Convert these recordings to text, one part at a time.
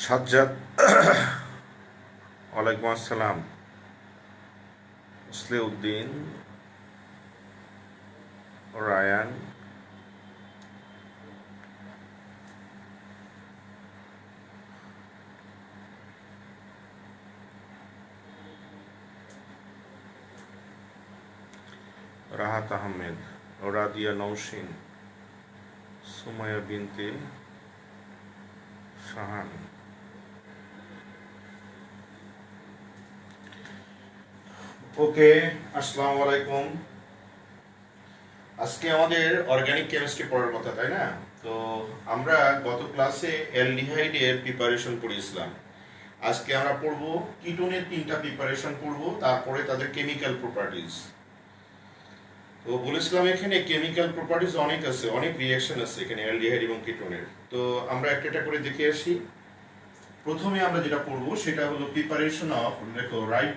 সাজ্জাদ, ওয়ালাইকুম আসসালাম। মুসলিউদ্দিন, রায়ান, রাহাত আহমেদ, রাদিয়া নৌশিন, সুমাইয়া বিনতে শাহান। ওকে, আসসালামু আলাইকুম। আজকে আমাদের অর্গানিক কেমিস্ট্রি পড়ার কথা, তাই না? তো আমরা গত ক্লাসে অ্যালডিহাইডের প্রিপারেশন পড়িয়েছিলাম। আজকে আমরা পড়ব কিটোনের 3টা প্রিপারেশন পড়ব, তারপরে তাদের কেমিক্যাল প্রপার্টিজ। তো বলেছিলাম এখানে কেমিক্যাল প্রপার্টিজ অনেক আছে, অনেক রিঅ্যাকশন আছে এখানে অ্যালডিহাইড এবং কিটোনের। তো আমরা একটা একটা করে দেখে আসি। প্রথমে আমরা যেটা পড়ব সেটা হলো প্রিপারেশন অফ, দেখো, write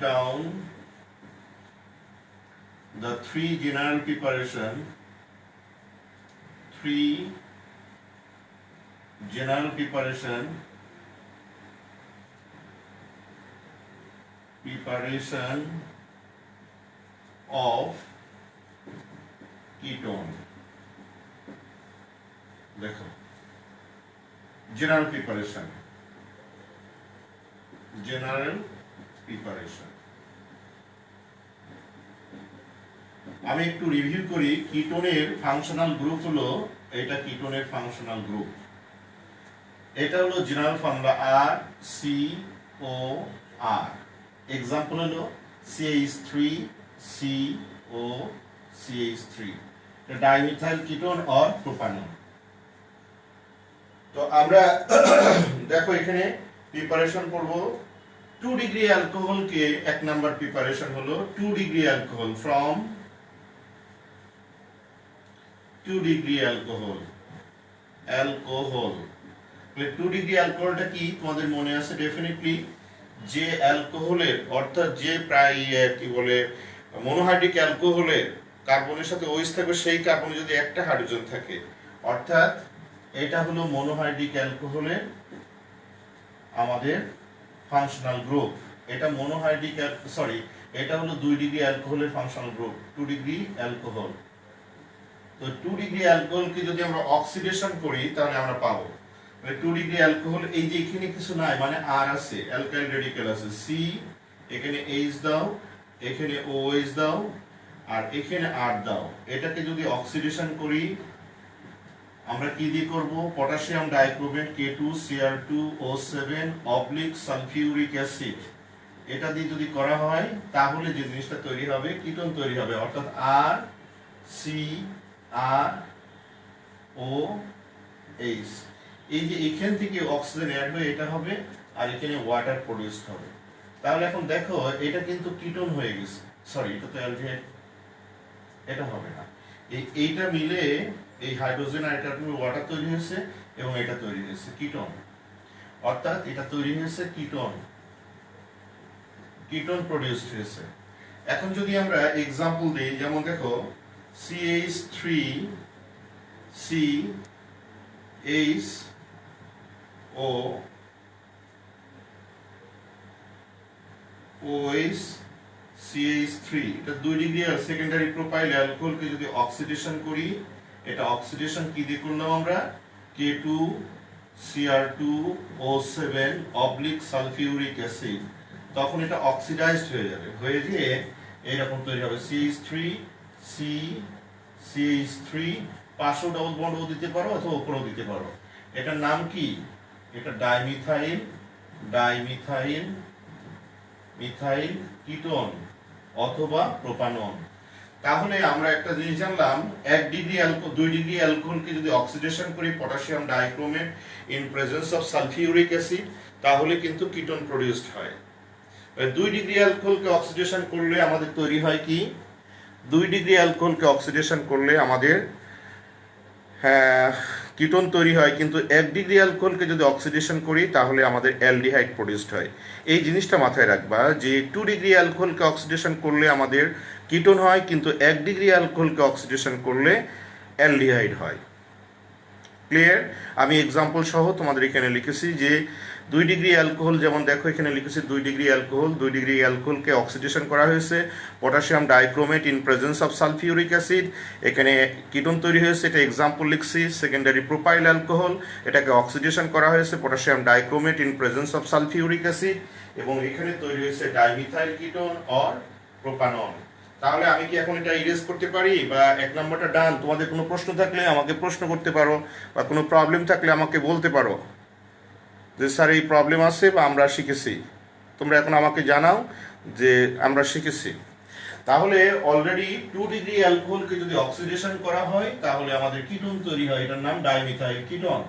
down the three general preparation of ketone. দেখো, general preparation আমি একটু রিভিউ করি। কিটোনের ফাংশনাল গ্রুপ হলো, এটা কিটোনের ফাংশনাল গ্রুপ। এটা হলো জেনারেল ফর্মুলা RCOR। এক্সাম্পল হলো CH3COCH3, dimethyl ketone or propanone. তো আমরা দেখো এখানে প্রিপারেশন করব 2 ডিগ্রি অ্যালকোহলকে। 1 নাম্বার প্রিপারেশন হলো 2 degree alcohol from 2 degree alcohol. 2 degree অ্যালকোহলটা কি তোমাদের মনে আছে? ডেফিনেটলি যে অ্যালকোহলের, অর্থাৎ যে প্রায় কি বলে মনোহাইড্রিক অ্যালকোহলের কার্বনের সাথে OH থাকবে, সেই কার্বনে যদি একটা হাইড্রোজেন থাকে, অর্থাৎ এটা হলো মনোহাইড্রিক অ্যালকোহলের আমাদের ফাংশনাল গ্রুপ। এটা মনোহাইড্রিক, এটা হলো 2 ডিগ্রি অ্যালকোহলের ফাংশনাল গ্রুপ, 2 ডিগ্রি অ্যালকোহল। তো 2 ডিগ্রি অ্যালকোহলকে যদি আমরা অক্সিডেশন করি তাহলে আমরা পাবো 2 ডিগ্রি অ্যালকোহল। এই যে এখানে কিছু নাই, মানে আর আছে, অ্যালকাইল রেডিক্যাল আছে, সি, এখানে H দাও, এখানে OH দাও, আর এখানে R দাও। এটাকে যদি অক্সিডেশন করি আমরা কি দিয়ে করব? Potassium dichromate K2Cr2O7 oblique sulphuric acid, এটা দিয়ে যদি করা হয় তাহলে যে জিনিসটা তৈরি হবে, কিটোন তৈরি হবে, অর্থাৎ RCROH। এই যে এখান থেকে অক্সিজেন অ্যাড হয়ে এটা হবে, আর এখানে ওয়াটার প্রডিউসড হবে। তাহলে এখন দেখো এটা কিন্তু কিটোন হয়ে গেছে, এটা তো অ্যালডিহাইড, এটা হবে না। এইটা মিলে এই হাইড্রোজেন আর এটা ওয়াটার তৈরি হয়েছে, এবং এটা তৈরি হয়েছে কিটোন, অর্থাৎ এটা তৈরি হয়েছে কিটোন প্রডিউসড হয়েছে। এখন যদি আমরা এক্সাম্পল দিই, যেমন দেখো CH3 এটা 2 ডিগ্রি আর সেকেন্ডারি প্রোপাইল অ্যালকোহলকে যদি অক্সিডেশন করি, এটা অক্সিডেশন কি দিয়ে করলাম আমরা? K2Cr2O7 অবলিক সালফিউরিক অ্যাসিড, তখন এটা অক্সিডাইজড হয়ে যাবে, হয়ে গিয়ে এইরকম তৈরি হবে CH3 পাশেও ডাবল বন্ডও দিতে পারো অথবা উপরেও দিতে পারো। এটার নাম কি? এটা ডাইমিথাইল কিটোন অথবা প্রোপানন। তাহলে আমরা একটা জিনিস জানলাম, 2 ডিগ্রি অ্যালকোহলকে যদি অক্সিডেশন করি potassium dichromate in presence of sulphuric acid, তাহলে কিন্তু কিটোন প্রডিউসড হয়। 2 ডিগ্রি অ্যালকোহলকে অক্সিডেশন করলে আমাদের তৈরি হয় কি? 2 ডিগ্রি অ্যালকোহলকে অক্সিডেশন করলে আমাদের হ্যাঁ, কিটোন তৈরি হয়, কিন্তু 1 ডিগ্রি অ্যালকোহলকে যদি অক্সিডেশন করি তাহলে আমাদের অ্যালডিহাইড প্রডিউসড হয়। এই জিনিসটা মাথায় রাখবা যে 2 ডিগ্রি অ্যালকোহলকে অক্সিডেশন করলে আমাদের কিটোন হয়, কিন্তু 1 ডিগ্রি অ্যালকোহলকে অক্সিডেশন করলে অ্যালডিহাইড হয়। ক্লিয়ার? আমি এক্সাম্পল সহ তোমাদের এখানে লিখেছি যে 2 ডিগ্রি অ্যালকোহল, যেমন দেখো এখানে লিখেছি 2 ডিগ্রি অ্যালকোহল, 2 ডিগ্রি অ্যালকোহলকে অক্সিডেশন করা হয়েছে potassium dichromate in presence of sulphuric acid, এখানে কিটোন তৈরি হয়েছে, এটা এক্সাম্পল লিখছি। সেকেন্ডারি প্রোপাইল অ্যালকোহল, এটাকে অক্সিডেশন করা হয়েছে potassium dichromate in presence of sulphuric acid, এবং এখানে তৈরি হয়েছে ডাইমিথাইল কিটোন অর প্রোপানল। তাহলে আমি কি এখন এটা ইরেজ করতে পারি, বা 1 নম্বরটা ডান? তোমাদের কোনো প্রশ্ন থাকলে আমাকে প্রশ্ন করতে পারো, বা কোনো প্রবলেম থাকলে আমাকে বলতে পারো যে স্যার এই প্রবলেম আছে বা আমরা শিখেছি। তোমরা এখন আমাকে জানাও যে আমরা শিখেছি। তাহলে অলরেডি 2 ডিগ্রি অ্যালকোহলকে যদি অক্সিডেশন করা হয় তাহলে আমাদের কিটোন তৈরি হয়, এটার নাম ডাইমিথাইল কিটোন।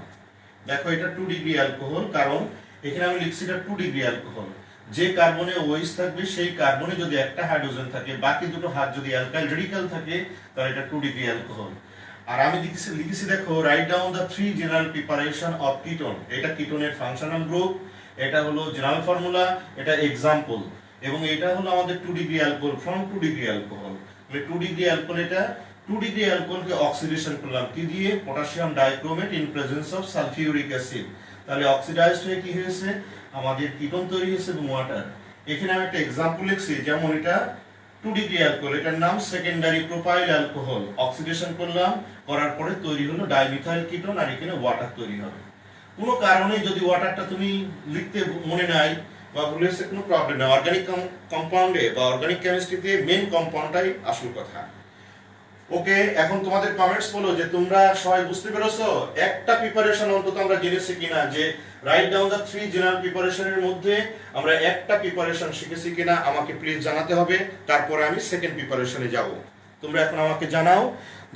দেখো এটা 2 ডিগ্রি অ্যালকোহল, কারণ এখানে আমি লিখছি এটা 2 ডিগ্রি অ্যালকোহল। যে কার্বনে ওএইচ থাকবে সেই কার্বনে যদি একটা হাইড্রোজেন থাকে, বাকি দুটো হাত যদি অ্যালকাইল রেডিক্যাল থাকে, তাহলে এটা 2 ডিগ্রি অ্যালকোহল। আর আমি লিখেছি দেখো, write down the 3 general preparation of ketone. এটা কিটোনের ফাংশনাল গ্রুপ, এটা হলো জেনারেল ফর্মুলা, এটা এক্সাম্পল, এবং এটা হলো আমাদের 2 degree alcohol from 2 degree alcohol. 2 degree alcohol, এটা 2 ডিগ্রি অ্যালকোহলকে অক্সিডেশন করলাম কি দিয়ে? Potassium dichromate in presence of sulphuric acid. তাহলে অক্সিডাইজড হয়ে কি হয়েছে? আমাদের কিটোন তৈরি হয়েছে এবং ওয়াটার। এখানে আমি একটা এক্সাম্পল লিখছি, যেমন এটা 2 ডিগ্রি অ্যালকোহল, এটার নাম সেকেন্ডারি প্রোপাইল অ্যালকোহল, অক্সিডেশন করলাম, করার পরে তৈরি হলো ডাইমিথাইল কিটোন, আর এখানে ওয়াটার তৈরি হবে। কোনো কারণে যদি ওয়াটারটা তুমি লিখতে মনে নাই বা ভুলে গেছে, কোনো প্রবলেম নেই। অর্গানিক কম্পাউন্ডে বা অর্গানিক কেমিস্ট্রিতে মেন কম্পাউন্ডটাই আসল কথা। ওকে, এখন তোমাদের কমেন্টস বলো যে তোমরা সবাই বুঝতে পেরেছো? একটা প্রিপারেশন অন্তত আমরা জেনেছি কিনা, যে রাইট ডাউন দ্য 3 জেনারেল প্রিপারেশনের মধ্যে আমরা একটা প্রিপারেশন শিখেছি কিনা আমাকে প্লিজ জানাতে হবে। তারপরে আমি সেকেন্ড প্রিপারেশনে যাব। তোমরা এখন আমাকে জানাও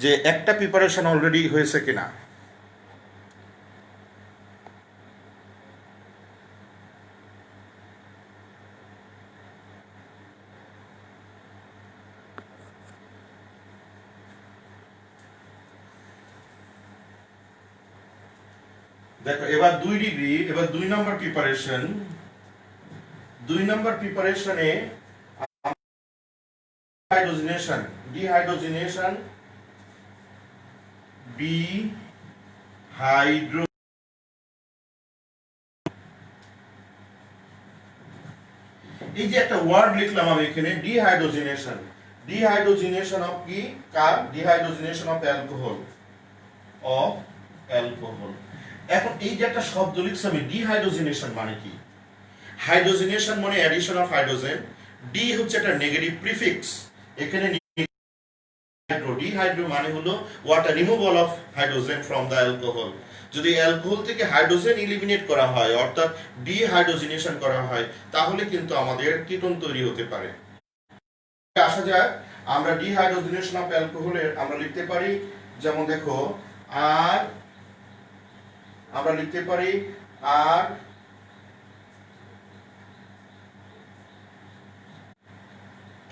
যে একটা প্রিপারেশন অলরেডি হয়েছে কিনা। দেখো এবার 2 ডিগ্রি, এবার 2 নম্বর প্রিপারেশন। 2 নম্বর প্রিপারেশনে হাইড্রোজেনেশন, ডিহাইড্রোজেনেশন, ডিহাইড্রো, এই যে একটা ওয়ার্ড লিখলাম আমি এখানে, ডিহাইড্রোজেনেশন। ডিহাইড্রোজেনেশন অফ কি? কার? Dehydrogenation of alcohol, of alcohol. এখন এই যে একটা শব্দ লিখছি আমি, ডিহাইড্রোজেনেশন মানে কি? হাইড্রোজেনেশন মানে অ্যাডিশন অফ হাইড্রোজেন। ডি হচ্ছে একটা নেগেটিভ প্রিফিক্স, এখানে ডিহাইড্রো মানে হলো water removal of hydrogen from the alcohol. যদি অ্যালকোহল থেকে হাইড্রোজেন ইলিমিনেট করা হয়, অর্থাৎ ডিহাইড্রোজেনেশন করা হয়, তাহলে কিন্তু আমাদের কিটোন তৈরি হতে পারে। আসা যাক, আমরা ডিহাইড্রোজেনেশন অফ অ্যালকোহলের আমরা লিখতে পারি, যেমন দেখো, আর আমরা লিখতে পারি আর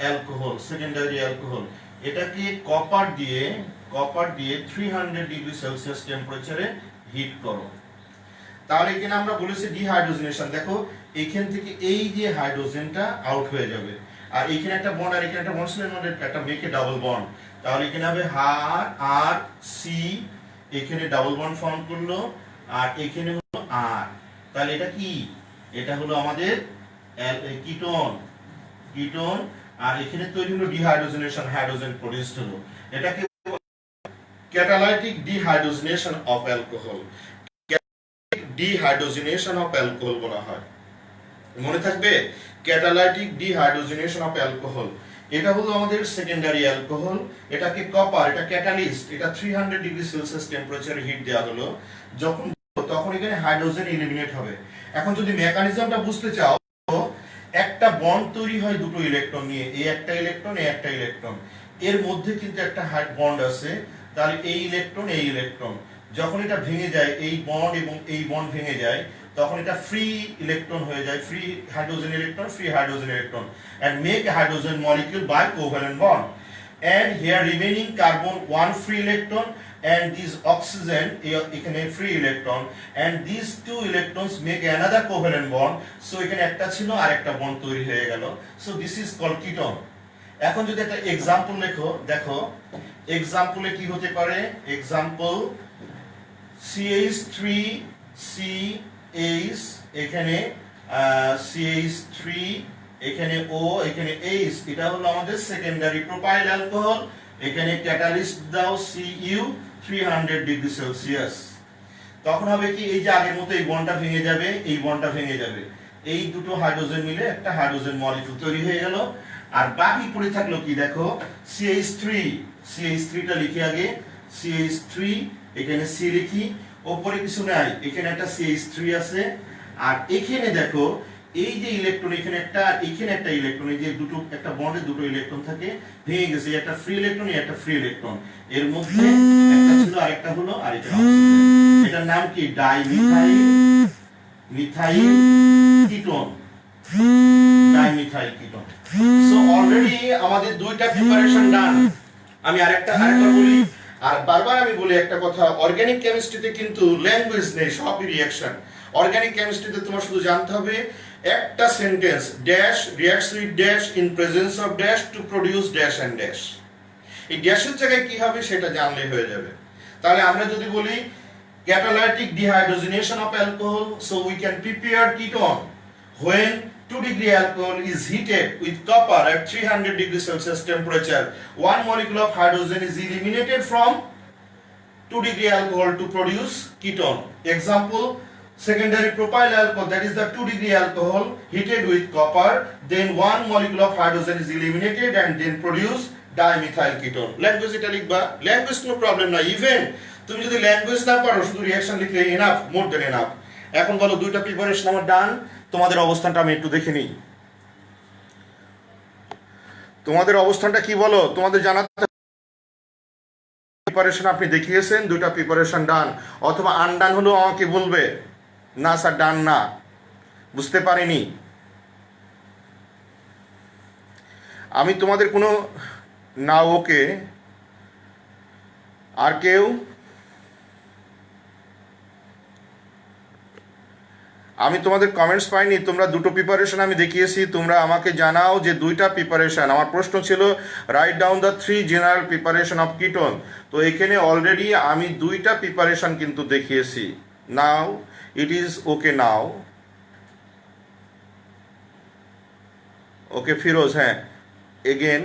অ্যালকোহল, সেকেন্ডারি অ্যালকোহল। এটাকে কপার দিয়ে 300 ডিগ্রি সেলসিয়াস টেম্পারেচারে হিট করো। তাহলে এখানে আমরা বলেছি ডিহাইড্রোজেনেশন। দেখো এখান থেকে এই যে হাইড্রোজেনটা আউট হয়ে যাবে, আর এখানে একটা বন্ড আর এখানে একটা বন্ড ছিল, একটা মেকে ডাবল বন্ড। তাহলে এখানে হবে আর আর সি, এখানে ডাবল বন্ড ফর্ম করলো, আর এখানে হলো আর। তাহলে এটা কি? এটা হলো আমাদের কিটোন, কিটোন। আর এখানে তৈরি হলো ডিহাইড্রোজেনেশন, হাইড্রোজেন প্রডিউসড হলো। এটাকে catalytic dehydrogenation of alcohol, dehydrogenation of alcohol বলা হয়। মনে থাকবে, ক্যাটালাইটিক ডিহাইড্রোজেনেশন অফ অ্যালকোহল। এটা হলো আমাদের সেকেন্ডারি অ্যালকোহল। এটাকে কপার, এটা ক্যাটালিস্ট, এটা 300 ডিগ্রি সেলসিয়াস টেম্পারেচারে হিট দেওয়া হলো, যখন তখন এখানে হাইড্রোজেন এলিমিনেট হবে। এখন যদি মেকানিজমটা বুঝতে চাও, একটা বন্ড তৈরি হয় দুটো ইলেকট্রন নিয়ে, এই একটা ইলেকট্রন, এই একটা ইলেকট্রন, এর মধ্যে কিন্তু একটা বন্ড আছে। তাহলে এই ইলেকট্রন, এই ইলেকট্রন, যখন এটা ভেঙে যায়, এই বন্ড এবং এই বন্ড ভেঙে যায়, তখন এটা ফ্রি ইলেকট্রন হয়ে যায়, free hydrogen electron, free hydrogen electron, and make a hydrogen molecule by covalent bond. And here remaining carbon, one free electron, and these oxygen এখানে free electron and these two electrons make another covalent bond, so এখানে একটা ছিল আর একটা bond তৈরি হয়ে গেল, so this is called ketone. এখন যদি একটা एग्जांपल লেখো, দেখো एग्जांपले কি হতে পারে, एग्जांपल CH3CH এখানে CH3 এখানে O এখানে H, এটা হলো আমাদের সেকেন্ডারি প্রোপাইল অ্যালকোহল, এখানে ক্যাটালিস্ট দাও Cu 300 ডিগ্রি সেলসিয়াস। তখন হবে কি, এই যে আগের মতো এই বন্ডটা ভেঙে যাবে, এই বন্ডটা ভেঙে যাবে, এই দুটো হাইড্রোজেন মিলে একটা হাইড্রোজেন মলিকিউল তৈরি হয়ে গেল। আর বাকি পড়ে থাকলো কি, দেখো CH3 টা লিখি আগে, CH3 এখানে C লিখি, উপরে কিছু নাই, এখানে একটা CH3 আছে। আর এখানে দেখো এই যে ইলেকট্রন, এখানে একটা ইলেকট্রন, এই যে দুটো একটা বন্ডে দুটো ইলেকট্রন থাকে, ভেঙে গেছে, একটা ফ্রি ইলেকট্রন একটা ফ্রি ইলেকট্রন, এর মধ্যে একটা ছিল আরেকটা হলো, আর এটা অক্সিজেন। এটার নাম কি, methyl ketone, dimethyl ketone. So already আমাদের দুইটা প্রিপারেশন ডান। আমি আরেকবার বলি, আর বারবার আমি বলি একটা কথা, অর্গানিক কেমিস্ট্রিতে কিন্তু ল্যাঙ্গুয়েজ নেই, সবই রিঅ্যাকশন। অর্গানিক কেমিস্ট্রিতে তোমার শুধু জানতে হবে একটা sentence, dash reacts with dash in presence of dash to produce dash and dash. এই ড্যাশের জায়গায় কি হবে সেটা জানলেই হয়ে যাবে। তাহলে আমরা যদি বলি catalytic dehydrogenation of alcohol, so we can prepare ketone when 2 degree alcohol is heated with copper at 300 degrees Celsius temperature. One molecule of hydrogen is eliminated from 2 degree alcohol to produce ketone. Example, secondary propyl alcohol, that is the 2 degree alcohol heated with copper, then one molecule of hydrogen is eliminated and then produce dimethyl ketone. Language এটা লিখবা, language কোনো problem না। Even তুমি যদি language না পারো, শুধু reaction লিখলে এনাফ, মোর দেন এনাফ। এখন বলো দুইটা প্রিপারেশন আমার ডান, তোমাদের অবস্থানটা আমি একটু দেখে নিই। তোমাদের অবস্থানটা কি বলো, তোমাদের জানাতে প্রিপারেশন আপনি দেখিয়েছেন, দুইটা প্রিপারেশন ডান, অথবা আনডান হলো আমাকে বলবে, না স্যার ডান না, বুঝতে পারিনি। আমি তোমাদের কোনো না, ওকে আর কেউ, আমি তোমাদের কমেন্টস পাইনি। তোমরা দুটো প্রিপারেশন আমি দেখিয়েছি, তোমরা আমাকে জানাও যে দুইটা প্রিপারেশন। আমার প্রশ্ন ছিল write down the 3 general preparation of ketone, তো এখানে অলরেডি আমি দুইটা প্রিপারেশন কিন্তু দেখিয়েছি। নাও ইট ইজ ওকে, নাও ওকে ফিরোজ, হ্যাঁ এগেন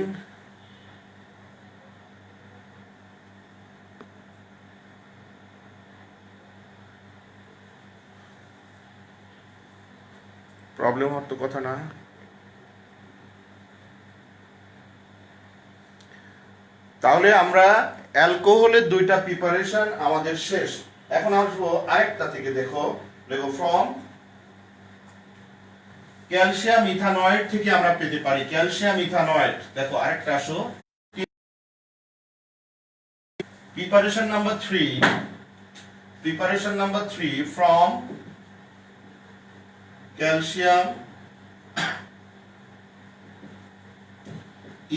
প্রবলেম হওয়ার তো কথা না। তাহলে আমরা অ্যালকোহলের দুইটা প্রিপারেশন আমাদের শেষ। এখন আসবো আরেকটা থেকে, দেখো লেখো ফ্রম ক্যালসিয়াম ইথানয়েড থেকে আমরা পেতে পারি ক্যালসিয়াম ইথানয়েড। দেখো আরেকটা আসো, preparation number 3 from calcium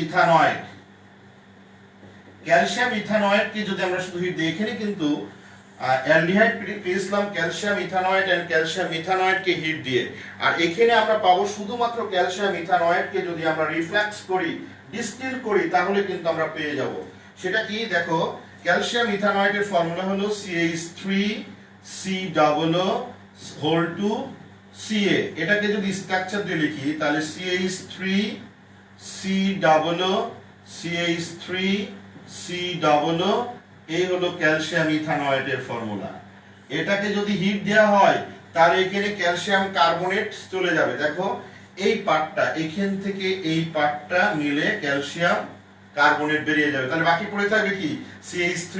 ethanoate. Calcium ethanoate কে যদি আমরা শুধু হিট দিই, এখানে কিন্তু অ্যালডিহাইড পেয়েছিলাম calcium ethanoate and calcium ethanoate কে হিট দিয়ে, আর এখানে আমরা পাবো শুধুমাত্র ক্যালসিয়াম ইথানয়েড কে যদি আমরা রিফ্লাক্স করি, ডিস্টিল করি, তাহলে কিন্তু আমরা পেয়ে যাব। সেটা কি, দেখো ক্যালসিয়াম ইথানয়েডের ফর্মুলা হলো CH3COO2Ca। এটাকে যদি স্ট্রাকচার দিয়ে লিখি তাহলে CH3COO এই হলো ক্যালসিয়াম ইথানয়েডের ফর্মুলা। এটাকে যদি হিট দেওয়া হয় তাহলে এখানে ক্যালসিয়াম কার্বনেট চলে যাবে। দেখো এই পার্টটা, এখান থেকে এই পার্টটা মিলে ক্যালসিয়াম কার্বনেট বেরিয়ে যাবে, তাহলে বাকি পড়ে থাকবে কি CH3,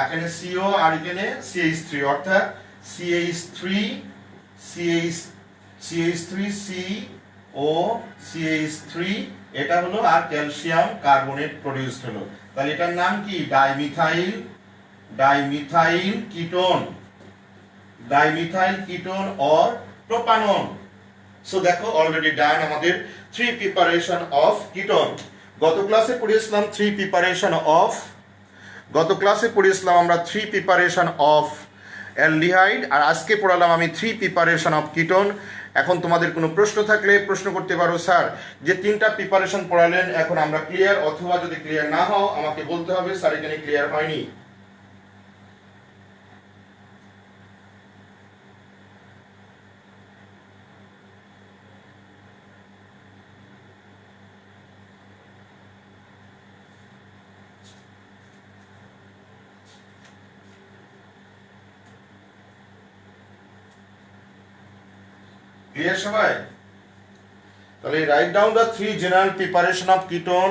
এখানে CO আর এখানে CH3, অর্থাৎ CH3CO এটা হলো, আর ক্যালসিয়াম কার্বনেট প্রডিউসড হলো। তাহলে এটার নাম কি, dimethyl ketone or propanone. So দেখো অলরেডি ডান আমাদের 3 প্রিপারেশন অফ কিটোন। গত ক্লাসে পড়িয়েছিলাম 3 প্রিপারেশন অফ গত ক্লাসে পড়িয়েছিলাম আমরা 3 প্রিপারেশন অফ অ্যালডিহাইড, আর আজকে পড়ালাম আমি 3 প্রিপারেশন অফ কিটোন। এখন তোমাদের কোনো প্রশ্ন থাকলে প্রশ্ন করতে পারো, স্যার যে 3টা প্রিপারেশন পড়ালেন এখন আমরা ক্লিয়ার, অথবা যদি ক্লিয়ার না হও আমাকে বলতে হবে স্যার এখানে ক্লিয়ার হয়নি। ক্লিয়ার সবাই? তাহলে write down the 3 general preparation of ketone.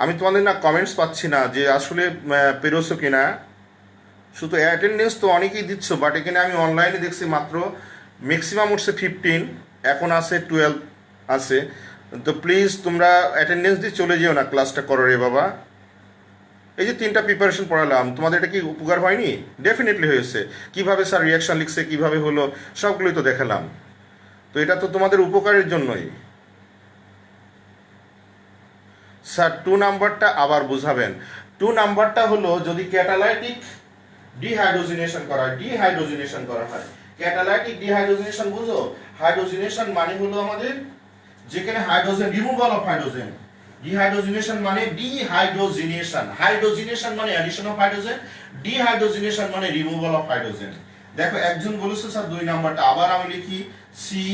আমি তোমাদের না কমেন্টস পাচ্ছি না যে আসলে পেরোছো কিনা। শুধু অ্যাটেন্ডেন্স তো অনেকেই দিচ্ছ, বাট এখানে আমি অনলাইনে দেখছি মাত্র ম্যাক্সিমাম উঠছে 15, এখন আছে 12 আছে। তো প্লিজ তোমরা অ্যাটেন্ডেন্স দিয়ে চলে যেও না, ক্লাসটা করো রে বাবা। এই যে 3টা প্রিপারেশন পড়ালাম, তোমাদের এটা কি উপকার হয়নি? ডেফিনেটলি হয়েছে। কিভাবে স্যার রিয়াকশন লিখছে, কিভাবে হলো, সবগুলোই তো দেখালাম। তো এটা তো তোমাদের উপকারের জন্যই। স্যার 2 নাম্বারটা আবার বুঝাবেন। 2 নাম্বারটা হলো যদি ক্যাটালাইটিক ডিহাইড্রোজিনেশন করা হয়, ডিহাইড্রোজিনেশন করা হয়। ক্যাটালাইটিক ডিহাইড্রোজিনেশন বুঝো? হাইড্রোজিনেশন মানে হলো আমাদের যেখানে হাইড্রোজেন, রিমুভাল অফ হাইড্রোজেন। ডিহাইড্রোজিনেশন মানে ডিহাইড্রোজিনেশন, হাইড্রোজিনেশন মানে অ্যাডিশন অফ হাইড্রোজেন, ডিহাইড্রোজিনেশন মানে রিমুভাল অফ হাইড্রোজেন। দেখো একজন বলেছে স্যার 2 নাম্বারটা, আবার আমি লিখি সি,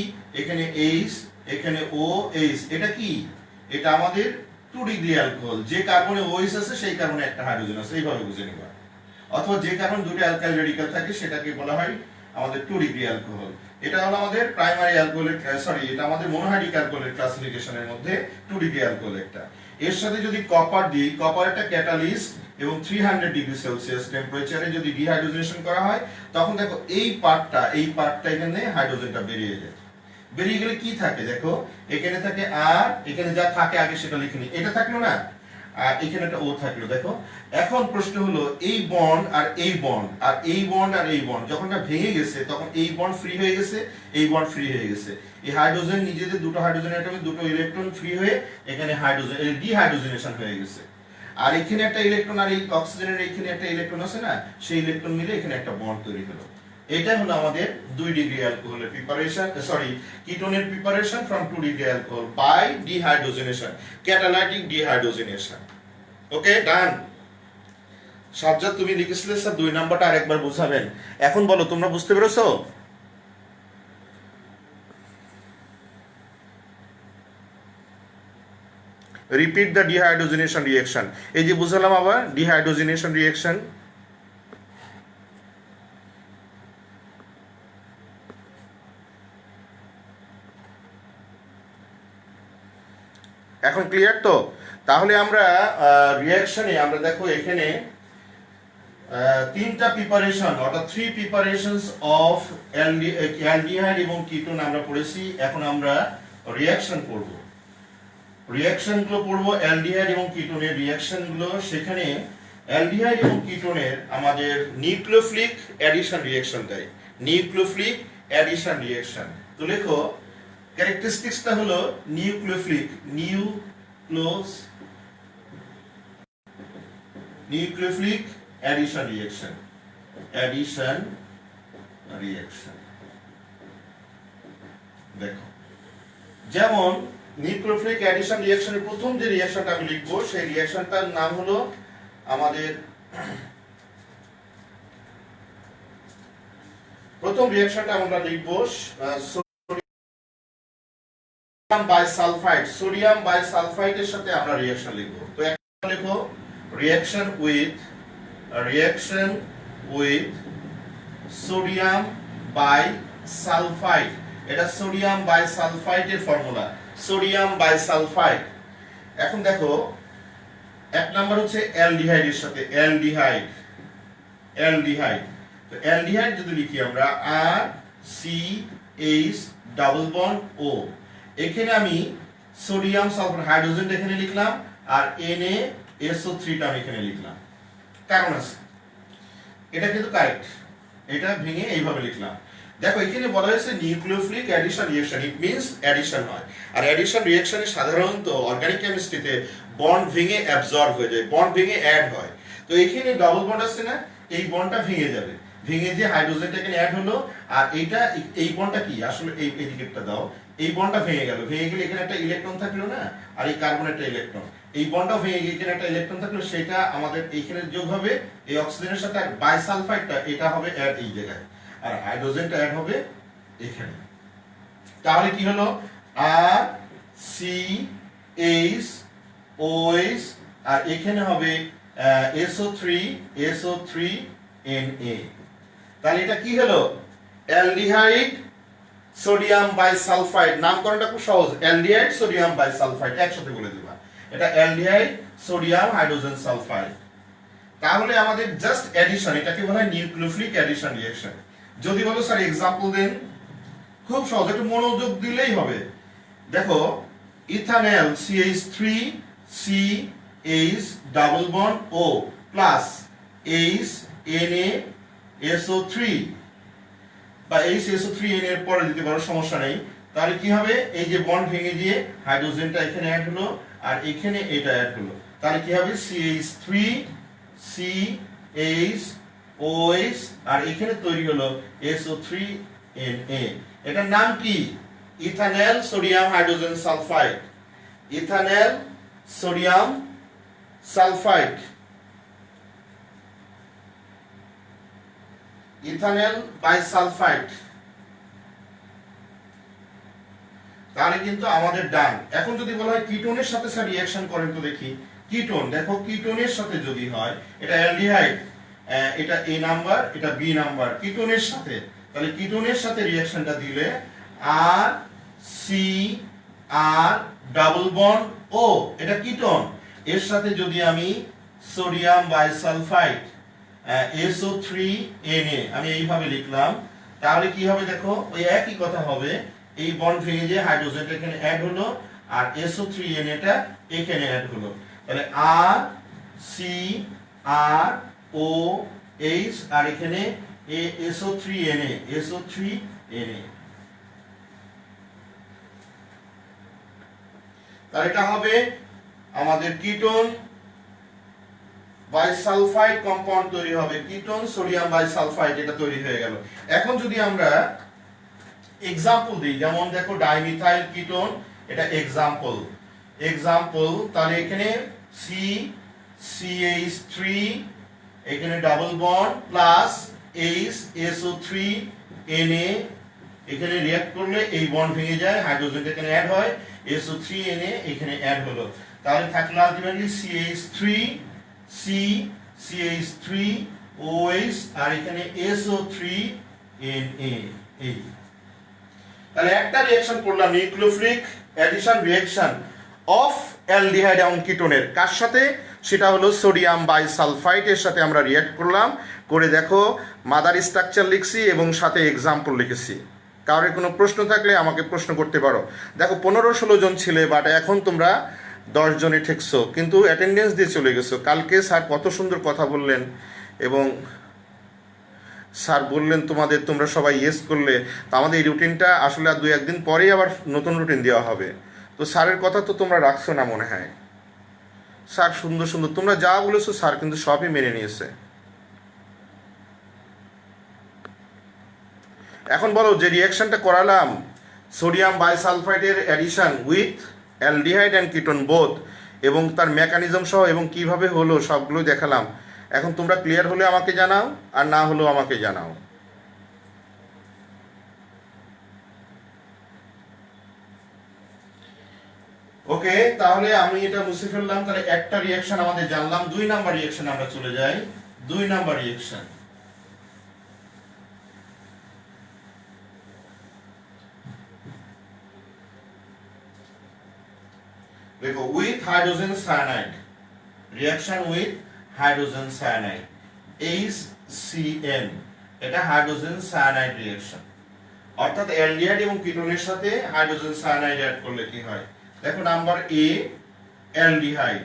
এখানে এইচ, এখানে ও এইচ। এটা কি? এটা আমাদের 2 ডিগ্রি অ্যালকোহল। যে কার্বনে ওএইচ আছে সেই কার্বনে একটা হাইড্রোজেন আছে, এইভাবে বুঝে নিবা। অথবা যে কার্বন দুটো অ্যালকাইল রেডিকাল থাকে সেটাকে বলা হয় আমাদের 2 ডিগ্রি অ্যালকোহল। এটা হলো আমাদের প্রাইমারি অ্যালকোহলের, সরি এটা আমাদের মোনোহাইড্রিক অ্যালকোহলের ক্লাসিফিকেশনের মধ্যে 2 ডিগ্রি অ্যালকোহল একটা। এর সাথে যদি কপার দিই, কপার একটা ক্যাটালিস্ট, এবং 300 ডিগ্রি সেলসিয়াস টেম্পারেচারে যদি ডিহাইড্রোজেনেশন করা হয় তখন দেখো এই পার্টটা এখানে হাইড্রোজেনটা বেরিয়ে যায়। বেরিয়ে গেলে কি থাকে দেখো, এখানে থাকে আর এখানে যা থাকে আগে সেটা লিখে নি। এটা থাকলো না, আর এখানে একটা ও থাকলো। দেখো এখন প্রশ্ন হলো এই বন্ড আর এই বন্ড আর এই বন্ড আর এই বন্ড যখন এটা ভেঙে গেছে তখন এই বন্ড ফ্রি হয়ে গেছে, এই বন্ড ফ্রি হয়ে গেছে। এই হাইড্রোজেন নিজেদের দুটো হাইড্রোজেন অ্যাটমে দুটো ইলেকট্রন ফ্রি হয়ে এখানে হাইড্রোজেন ডিহাইড্রোজেনেশন হয়ে গেছে। আর এখানে একটা ইলেকট্রন আর এই অক্সিজেনের এখানে একটা ইলেকট্রন আছে না, সেই ইলেকট্রন মিলে এখানে একটা বন্ড তৈরি হলো। এটা হলো আমাদের 2 ডিগ্রি অ্যালকোহলের প্রিপারেশন, সরি কিটোনের preparation from 2 degree alcohol by dehydrogenation, catalytic dehydrogenation. Okay done. Sajjad তুমি লিখেছিলে স্যার 2 নাম্বারটা আরেকবার বুঝাবেন। এখন বলো তোমরা বুঝতে পেরেছো? Repeat the dehydrogenation reaction. এই যে বুঝালাম আবার ডিহাইড্রোজেনেশন রিঅ্যাকশন। এখন ক্লিয়ার তো? তাহলে আমরা রিঅ্যাকশনে আমরা দেখো এখানে 3টা প্রিপারেশন অর্থাৎ 3 প্রিপারেশনস অফ অ্যালডিহাইড এবং কিটোন আমরা পড়েছি। এখন আমরা রিঅ্যাকশন পড়ব, রিঅ্যাকশনগুলো পড়ব অ্যালডিহাইড এবং কিটোনের রিঅ্যাকশনগুলো। সেখানে অ্যালডিহাইড এবং কিটোনের আমাদের নিউক্লিওফিলিক অ্যাডিশন রিঅ্যাকশন দেয়, নিউক্লিওফিলিক অ্যাডিশন রিঅ্যাকশন। তো লেখো ক্যারেক্টারিস্টিক্সটা হলো nucleophilic, nucleophilic addition reaction, addition reaction. দেখো যেমন নিউক্লিওফিলিক অ্যাডিশন রিঅ্যাকশনের প্রথম যে রিঅ্যাকশনটা আমি লিখব সেই রিঅ্যাকশনটার নাম হলো আমাদের প্রথম রিঅ্যাকশনটা আমরা লিখব সোডিয়াম বাইসালফাইড, সোডিয়াম বাইসালফাইডের সাথে আমরা রিঅ্যাকশন লিখব। তো একটা লিখো রিঅ্যাকশন উইথ সোডিয়াম বাইসালফাইড। এটা সোডিয়াম বাইসালফাইডের ফর্মুলা, সোডিয়াম বাইসালফাইড। এখন দেখো এক নাম্বার হচ্ছে অ্যালডিহাইডের সাথে, অ্যালডিহাইড। তো অ্যালডিহাইড যদি লিখি আমরা আর সি এইচ ডাবল বন্ড ও, এখানে আমি সোডিয়াম সালফার হাইড্রোজেন এখানে লিখলাম আর NaSO3টা আমি এখানে লিখলাম, কারণ আছে। এটা কিন্তু কারেক্ট, এটা ভেঙে এইভাবে লিখলাম। দেখো এখানে বলা হয়েছে nucleophilic addition reaction, it means addition হয়। আর অ্যাডিশন রিঅ্যাকশনে সাধারণত অর্গানিক কেমিস্ট্রিতে বন্ড ভেঙে অ্যাবজর্ব হয়ে যায়, বন্ড ভেঙে অ্যাড হয়। তো এখানে ডবল বন্ড আছে না, এই বন্ডটা ভেঙে যাবে, ভেঙে যে হাইড্রোজেনটা এখানে অ্যাড হলো, আর এইটা এই বন্ডটা কি আসলে এই এদিকেরটা দাও, এই বন্ডটা ভেঙে গেল, ভেঙে গেলে এখানে একটা ইলেকট্রন থাকলো না, আর এই কার্বন একটা ইলেকট্রন, এই বন্ডটা ভেঙে গিয়ে এখানে একটা ইলেকট্রন থাকলো, সেটা আমাদের এইখানে যোগ হবে এই অক্সিজেনের সাথে, আর বাইসালফাইডটা এটা হবে অ্যাড এই জায়গায়, আর হাইড্রোজেনটা অ্যাড হবে এখানে। তাহলে কি হলো, আর সি এইচ ওএইচ, আর এখানে হবে SO3 Na। তাহলে এটা কি হলো, অ্যালডিহাইড সোডিয়াম বাইসালফাইড। নামকরণটা খুব সহজ, অ্যালডিহাইড সোডিয়াম বাইসালফাইড, একসাথে বলে দিবা, এটা অ্যালডিহাইড সোডিয়াম হাইড্রোজেন সালফাইড। তাহলে আমাদের জাস্ট অ্যাডিশন, এটাকে বলা হয় নিউক্লিওফিলিক অ্যাডিশন রিঅ্যাকশন। যদি বলো স্যার এক্সাম্পল দেন, খুব সহজ, একটু মনোযোগ দিলেই হবে। দেখো, ethanol CH3 CH double bond O plus H Na SO3, বা SO3 Na এর পরে দিতে পারো, সমস্যা নেই। তাহলে কি হবে, এই যে বন্ড ভেঙে দিয়ে হাইড্রোজেনটা এখানে অ্যাড হলো, আর এখানে এটা অ্যাড হলো, তাহলে কি হবে CH3 CHOH, আর এখানে তৈরি হলো SO3 Na। এটার নাম কি, ethanol sodium hydrogen sulphide, ethanol sodium sulphide, ethanol bisulphide. তাহলে কিন্তু আমাদের ডান। এখন যদি বলা হয় কিটোনের সাথে স্যার রিঅ্যাকশন করেন তো দেখি, কিটোন, দেখো কিটোনের সাথে যদি হয়, এটা অ্যালডিহাইড, এটা A নাম্বার, এটা B নাম্বার, কিটোনের সাথে, তাহলে কিটোনের সাথে রিঅ্যাকশনটা দিলে আর সি আর ডাবল বন্ড ও, এটা কিটোন, এর সাথে যদি আমি সোডিয়াম বাইসালফাইড SO3 Na আমি এইভাবে লিখলাম, তাহলে কি হবে দেখো, ওই একই কথা হবে, এই বন্ড ভেঙে যে হাইড্রোজেনটা এখানে অ্যাড হলো, আর SO3 Na টা এখানে অ্যাড হলো, তাহলে আর সি আর ও এইচ, আর এখানে SO3 Na SO3 Na। তাহলে এটা হবে আমাদের কিটোন বাইসালফাইড কম্পাউন্ড তৈরি হবে, কিটোন সোডিয়াম বাইসালফাইড, এটা তৈরি হয়ে গেল। এখন যদি আমরা এক্সাম্পল দিই, যেমন দেখো ডাইমিথাইল কিটোন, এটা এক্সাম্পল, তাহলে এখানে CH3, এখানে double bond plus SO3 Na, এখানে রিঅ্যাক্ট করলে এই বন্ড ভেঙে যায়, হাইড্রোজেনটা এখানে অ্যাড হয়, SO3 Na এখানে অ্যাড হলো, তাহলে থাকলো আলটিমেটলি CH3 OH, আর এখানে SO3 Na। এই তাহলে একটা রিঅ্যাকশন করলাম, nucleophilic addition reaction of aldehyde এবং কিটোনের, কার সাথে, সেটা হলো সোডিয়াম বাইসালফাইডের সাথে আমরা রিঅ্যাক্ট করলাম, করে দেখো মাদার স্ট্রাকচার লিখছি এবং সাথে এক্সাম্পল লিখেছি। কারোর কোনো প্রশ্ন থাকলে আমাকে প্রশ্ন করতে পারো। দেখো 15-16 জন ছিলে, বাট এখন তোমরা 10 জনে ঠেকছো, কিন্তু অ্যাটেন্ডেন্স দিয়ে চলে গেছো। কালকে স্যার কত সুন্দর কথা বললেন, এবং স্যার বললেন তোমরা সবাই ইয়েস করলে, তো আমাদের এই রুটিনটা আসলে আর 2-1 দিন পরেই আবার নতুন রুটিন দেওয়া হবে। তো স্যারের কথা তো তোমরা রাখছো না মনে হয়। স্যার সুন্দর তোমরা যা বলেছো স্যার কিন্তু সবই মেনে নিয়েছে। এখন বলো, যে রিঅ্যাকশনটা করালাম সোডিয়াম বাইসালফাইডের addition with aldehyde and ketone both, এবং তার মেকানিজম সহ এবং কিভাবে হলো সবগুলো দেখালাম। এখন তোমরা ক্লিয়ার হলে আমাকে জানাও, আর না হলেও আমাকে জানাও। ওকে, তাহলে আমি এটা মুছে ফেললাম। তাহলে একটা রিঅ্যাকশন আমাদের জানলাম। 2 নাম্বার রিঅ্যাকশন আমরা চলে যাই। 2 নাম্বার রিঅ্যাকশন, দেখো with hydrogen cyanide, reaction with hydrogen cyanide HCN, এটা হাইড্রোজেন সায়ানাইড রিঅ্যাকশন, অর্থাৎ অ্যালডিহাইড এবং কিটোনের সাথে হাইড্রোজেন সায়ানাইড অ্যাড করলে কি হয়। দেখো নাম্বার এ অ্যালডিহাইড,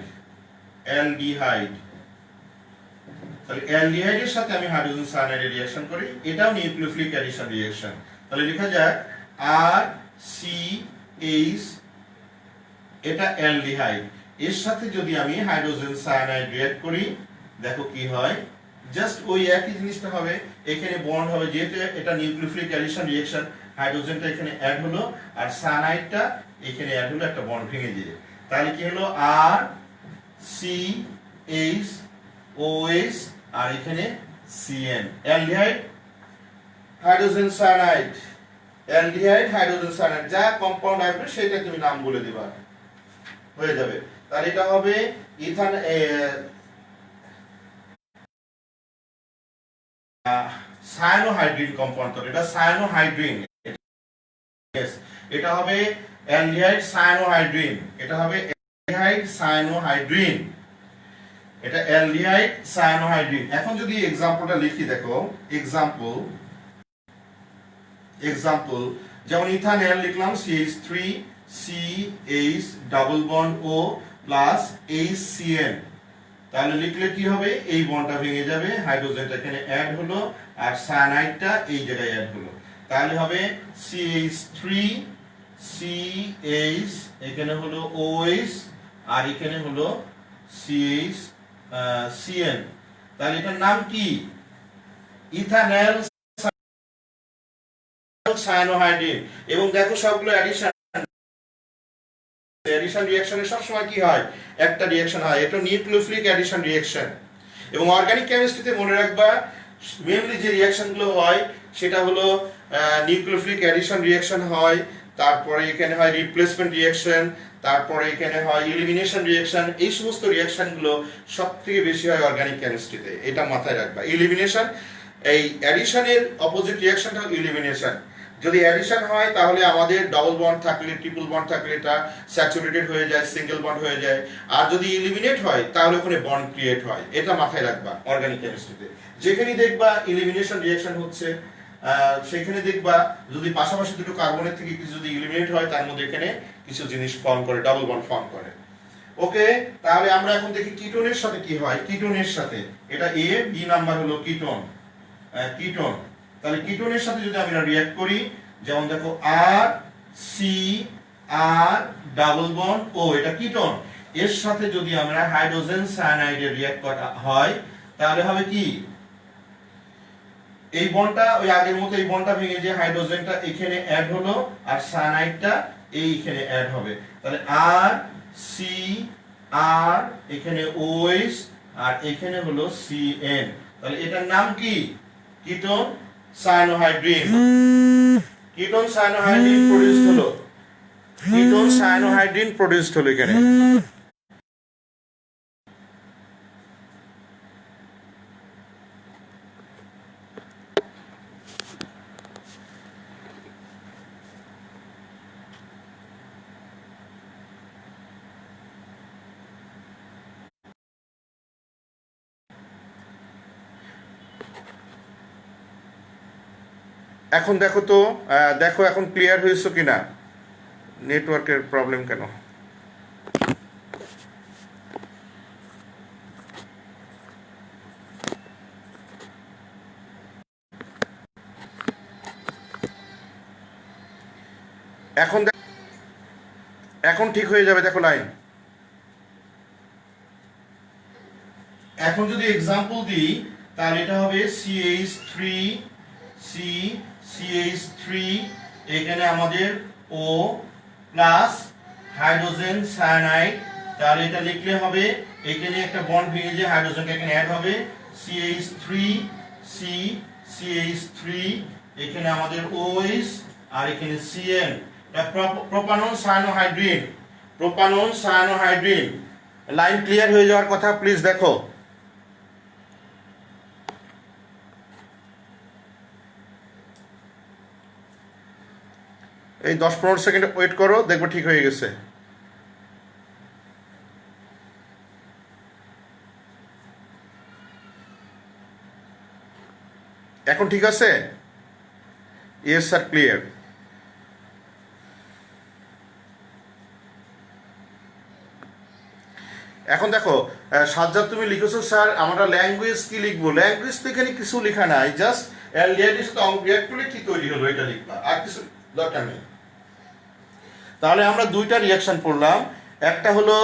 তাহলে অ্যালডিহাইডের সাথে আমি হাইড্রোজেন সায়ানাইডের রিঅ্যাকশন করি, এটাও নিউক্লিওফিলিক অ্যাডিশন রিঅ্যাকশন। তাহলে লেখা যাক আর সি এইচ, এটা অ্যালডিহাইড, এর সাথে যদি আমি হাইড্রোজেন সায়ানাইড রিঅ্যাক্ট করি, দেখো কি হয়, জাস্ট ওই একই জিনিসটা হবে, এখানে বন্ড হবে, যেহেতু এটা নিউক্লিওফিলিক অ্যাডিশন রিঅ্যাকশন, হাইড্রোজেনটা এখানে অ্যাড হলো আর সায়ানাইডটা এখানে অ্যাড হলো, একটা বন্ড ভেঙে দিয়ে, তাহলে কি হলো আর সি এইচ ওএইচ আর এখানে CN, aldehyde hydrogen cyanide, aldehyde hydrogen cyanide, যা কম্পাউন্ড আসবে সেটা তুমি নাম বলে দিবা, হয়ে যাবে। তাহলে এটা হবে ইথান সায়ানোহাইড্রিন কম্পাউন্ড, এটা সায়ানোহাইড্রিন, এটা হবে অ্যালডিহাইড সায়ানোহাইড্রিন, এটা হবে অ্যালডিহাইড সায়ানোহাইড্রিন, এটা অ্যালডিহাইড সায়ানোহাইড্রিন। এখন যদি এক্সাম্পলটা লিখি, দেখো এক্সাম্পল যেমন ইথানল লিখলাম CH3 CH double bond O plus HCN, তাহলে লিখলে কি হবে, এই বন্ডটা ভেঙে যাবে, হাইড্রোজেনটা এখানে অ্যাড হলো আর সায়ানাইডটা এই জায়গায় অ্যাড হলো, তাহলে হবে CH3 CH, এখানে হলো OH আর এখানে হলো CN, তাহলে এটার নাম কি, ইথানল সায়ানোহাইড্রিন। এবং দেখো সবগুলো অ্যাডিশন রিঅ্যাকশনে সবসময় কি হয়, একটা রিঅ্যাকশন হয়, এটা নিউক্লিওফিলিক অ্যাডিশন রিঅ্যাকশন। এবং অর্গানিক কেমিস্ট্রিতে মনে রাখবা মেইনলি যে রিঅ্যাকশনগুলো হয় সেটা হলো নিউক্লিওফিলিক অ্যাডিশন রিঅ্যাকশন হয়, তারপরে এখানে হয় রিপ্লেসমেন্ট রিঅ্যাকশন, তারপরে এখানে হয় এলিমিনেশন রিঅ্যাকশন, এই সমস্ত রিঅ্যাকশনগুলো সবথেকে বেশি হয় অর্গানিক কেমিস্ট্রিতে, এটা মাথায় রাখবা। এলিমিনেশন, এই অ্যাডিশনের অপোজিট রিঅ্যাকশনটা এলিমিনেশন। যদি অ্যাডিশন হয় তাহলে আমাদের ডাবল বন্ড থাকলে, ট্রিপল বন্ড থাকলে এটা স্যাচুরেটেড হয়ে যায়, সিঙ্গেল বন্ড হয়ে যায়, আর যদি এলিমিনেট হয় তাহলে ওখানে বন্ড ক্রিয়েট হয়, এটা মাথায় রাখবা অর্গানিক কেমিস্ট্রিতে। যেখানেই দেখবা এলিমিনেশন রিঅ্যাকশন হচ্ছে সেখানে দেখবা যদি পাশাপাশি দুটো কার্বনের থেকে কিছু যদি এলিমিনেট হয় তার মধ্যে এখানে কিছু জিনিস ফর্ম করে, ডাবল বন্ড ফর্ম করে। ওকে, তাহলে আমরা এখন দেখি কিটোনের সাথে কি হয়। কিটোনের সাথে এটা A, B নাম্বার হলো কিটোন, কিটোন, তাহলে কিটোনের সাথে যদি আমরা রিঅ্যাক্ট করি, যেমন দেখো আর সি আর ডাবল বন্ড ও, এটা কিটোন, এর সাথে যদি আমরা হাইড্রোজেন সায়ানাইডের রিঅ্যাক্ট করা হয় তাহলে হবে কি, এই বন্ডটা ওই আগের মতো এই বন্ডটা ভেঙে যে হাইড্রোজেনটা এখানে অ্যাড হলো আর সায়ানাইডটা এইখানে অ্যাড হবে, তাহলে আর সি আর এখানে OH আর এখানে হলো CN, তাহলে এটার নাম কি, কিটোন সায়ানোহাইড্রিন। কিটোন সায়ানোহাইড্রিন প্রোডিউসড হলো, কিটোন সায়ানোহাইড্রিন প্রোডিউসড হলো এখানে। এখন দেখো তো, দেখো এখন ক্লিয়ার হয়েছে কিনা, নেটওয়ার্কের প্রবলেম কেন। এখন এখন ঠিক হয়ে যাবে, দেখো লাইন। এখন যদি এক্সাম্পল দিই তাহলে এটা হবে CH3 CH3, এখানে আমাদের O প্লাস হাইড্রোজেন সায়ানাইড, তাহলে এটা লিখলে হবে এখানে একটা বন্ড ভেঙে যে হাইড্রোজেনটা এখানে অ্যাড হবে, CH3 CH3, এখানে আমাদের OH আর এখানে CN, এটা প্রোপানন সায়ানোহাইড্রিন, প্রোপানন সায়ানোহাইড্রিন। লাইন ক্লিয়ার হয়ে যাওয়ার কথা, প্লিজ দেখো। এই 10-15 সেকেন্ড ওয়েট করো, দেখবো ঠিক হয়ে গেছে। এখন ঠিক আছে? Yes sir, clear. এখন দেখো সাজ্জাদ তুমি লিখেছো স্যার আমরা ল্যাঙ্গুয়েজ কি লিখবো, ল্যাঙ্গুয়েজ তো এখানে কিছু লেখা নাই, জাস্ট এলডিআইডির সাথে রিঅ্যাক্ট করলে কি তৈরি হলো এটা লিখবা, আর কিছু দরকার নেই। তাহলে আমরা দুইটা রিঅ্যাকশন পড়লাম, একটা হলো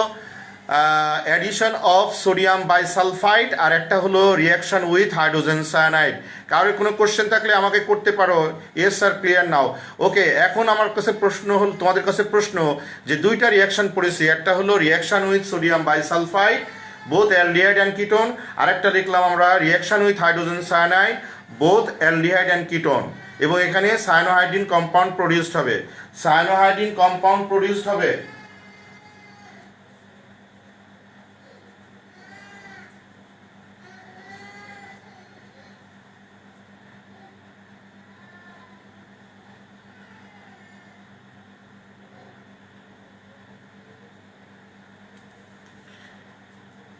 অ্যাডিশন অফ সোডিয়াম বাইসালফাইড, আর একটা হলো রিয়াকশন উইথ হাইড্রোজেন সায়ানাইড। কারোর কোনো কোশ্চেন থাকলে আমাকে করতে পারো। Yes sir, clear now. Okay, এখন আমার কাছে প্রশ্ন হল, তোমাদের কাছে প্রশ্ন যে দুইটা রিয়াকশন পড়েছি, একটা হলো reaction with sodium bisulphide both aldehyde and ketone, আর একটা দেখলাম আমরা reaction with hydrogen cyanide both aldehyde and ketone, এবং এখানে সায়ানোহাইড্রিন কম্পাউন্ড প্রডিউসড হবে। সায়ানোহাইড্রিন কম্পাউন্ড প্রডিউসড হবে।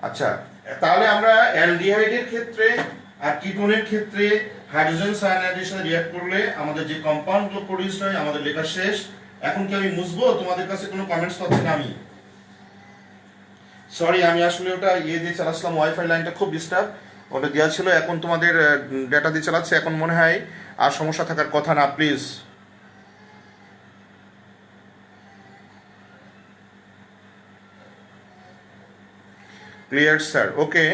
আচ্ছা, তাহলে আমরা অ্যালডিহাইডের ক্ষেত্রে আর কিটোনের ক্ষেত্রে হাইড্রোজেন সায়ানাইডের সাথে রিঅ্যাক্ট করলে আমাদের যে কম্পাউন্ডগুলো প্রডিউসড হয়, আমাদের লেখা শেষ। এখন কি আমি মুছবো? তোমাদের কাছে কোনো কমেন্টস পাচ্ছি না আমি। সরি, আমি আসলে ওটা দিয়ে চালাচ্ছিলাম, ওয়াইফাই লাইনটা খুব ডিস্টার্ব, ওটা দেওয়া ছিল। এখন তোমাদের ডেটা দিয়ে চালাচ্ছে, এখন মনে হয় আর সমস্যা থাকার কথা না। Please. Clear sir? Okay,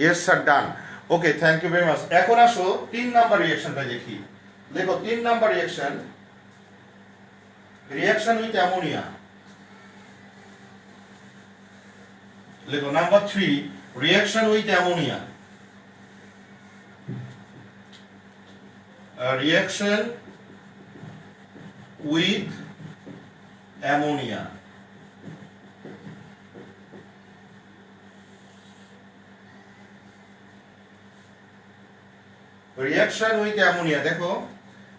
yes sir, done. Okay, thank you very much. এখন আসো 3 নাম্বার রিঅ্যাকশনটা দেখি। দেখো 3 number reaction, reaction with ammonia. লেখো number 3, reaction with ammonia. Reaction with ammonia. Reaction with ammonia, দেখো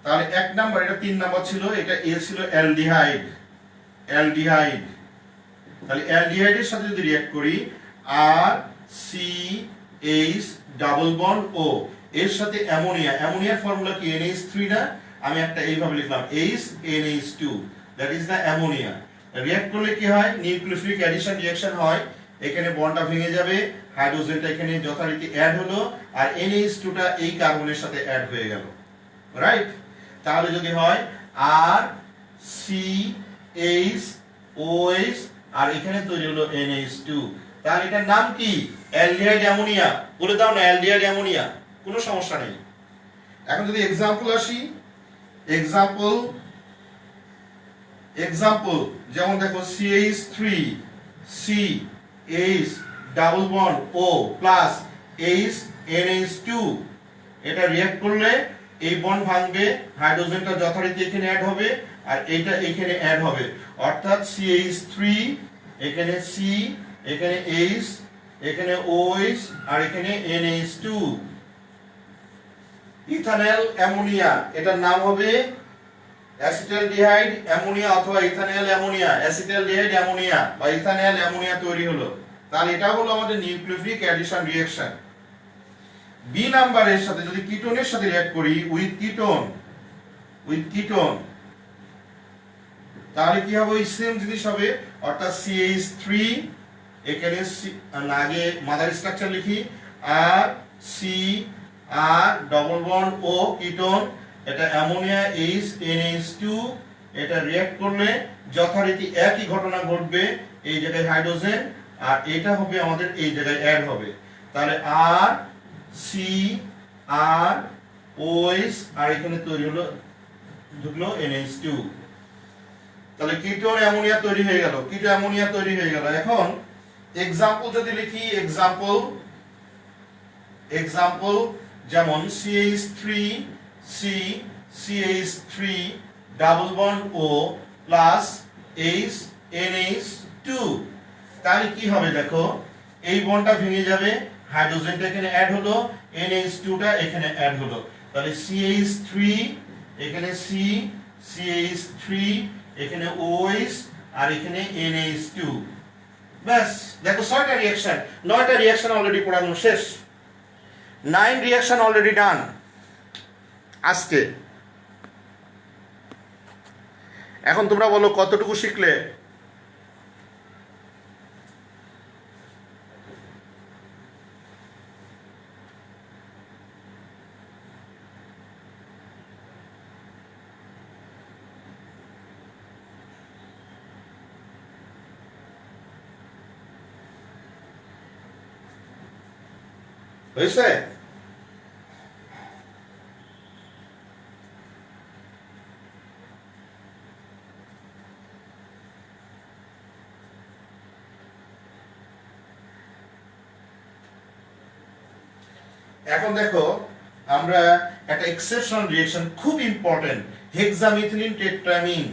তাহলে 1 নাম্বার, এটা 3 নাম্বার ছিল, এটা এ ছিল অ্যালডিহাইড। অ্যালডিহাইড, তাহলে অ্যালডিহাইডের সাথে যদি রিঅ্যাক্ট করি, আর সি এইচ ডাবল বন্ড ও, এর সাথে অ্যামোনিয়া, অ্যামোনিয়ার ফর্মুলা কি NH3 না? আমি একটা এইভাবে লিখলাম HNH2, that is the ammonia. React করলে কি হয়? নিউক্লিওফিলিক অ্যাডিশন রিঅ্যাকশন হয়। এখানে বন্ডটা ভেঙে যাবে, হাইড্রোজেনটা এখানে যথারীতি অ্যাড হলো, আর NH2টা এই কার্বনের সাথে অ্যাড হয়ে গেল, রাইট? তাহলে যদি হয় আর সি এইচ OH, আর এখানে তৈরি হলো NH2, তাহলে এটার নাম কি? Aldehyde ammonia. বলে দাও না, অ্যালডিহাইড অ্যামোনিয়া, কোনো সমস্যা নেই। এখন যদি এক্সাম্পল আসি, এক্সাম্পল যেমন দেখো CH3 CH double bond O plus NH2, এটা রিঅ্যাক্ট করলে এই বন্ড ভাঙবে, হাইড্রোজেনটা যথারীতি এখানে অ্যাড হবে, আর এইটা এখানে অ্যাড হবে, অর্থাৎ CH3, এখানে C, এখানে H, এখানে OH, আর এখানে NH2। ইথানল অ্যামোনিয়া, এটার নাম হবে অ্যাসিটালডিহাইড অ্যামোনিয়া অথবা ইথানল অ্যামোনিয়া। অ্যাসিটালডিহাইড অ্যামোনিয়া বা ইথানল অ্যামোনিয়া তৈরি হলো। তাহলে এটা হলো আমাদের নিউক্লিওফিলিক অ্যাডিশন রিঅ্যাকশন। বি নাম্বারের সাথে যদি কিটোনের সাথে রিঅ্যাক্ট করি, উইথ কিটোন, তাহলে কি হবে? ওই সেম জিনিস হবে, অর্থাৎ CH3, এখানে আগে মাদার স্ট্রাকচার লিখি, আর সি আর ডবল বন্ড ও কিটোন, এটা অ্যামোনিয়া NH2, এটা রিঅ্যাক্ট করলে যথারীতি একই ঘটনা ঘটবে, এই জায়গায় হাইড্রোজেন, আর এটা হবে আমাদের এই জায়গায় অ্যাড হবে। তাহলে আর সি আর OH, আর এখানে তৈরি হলো ঢুকলো NH2। তাহলে কিটোন অ্যামোনিয়া তৈরি হয়ে গেল, কিটো অ্যামোনিয়া তৈরি হয়ে গেল। এখন এক্সাম্পল যদি লিখি, এক্সাম্পল যেমন CH3 CH3 double bond O plus NH2, তাহলে কি হবে? দেখো এই বন্ডটা ভেঙে যাবে, হাইড্রোজেনটা এখানে অ্যাড হলো, NH2টা এখানে অ্যাড হলো, তাহলে CH3, এখানে C, CH3, এখানে OH, আর এখানে NH2। ব্যাস, দেখো 6টা রিঅ্যাকশন, 9টা রিঅ্যাকশন অলরেডি পড়ানো শেষ। 9 রিঅ্যাকশন অলরেডি ডান আজকে। এখন তোমরা বলো কতটুকু শিখলে? হয়েছে? এখন দেখো আমরা একটা এক্সেপশনাল রিঅ্যাকশন, খুব ইম্পর্টেন্ট, হেক্সামিথিলিন টেট্রামিন।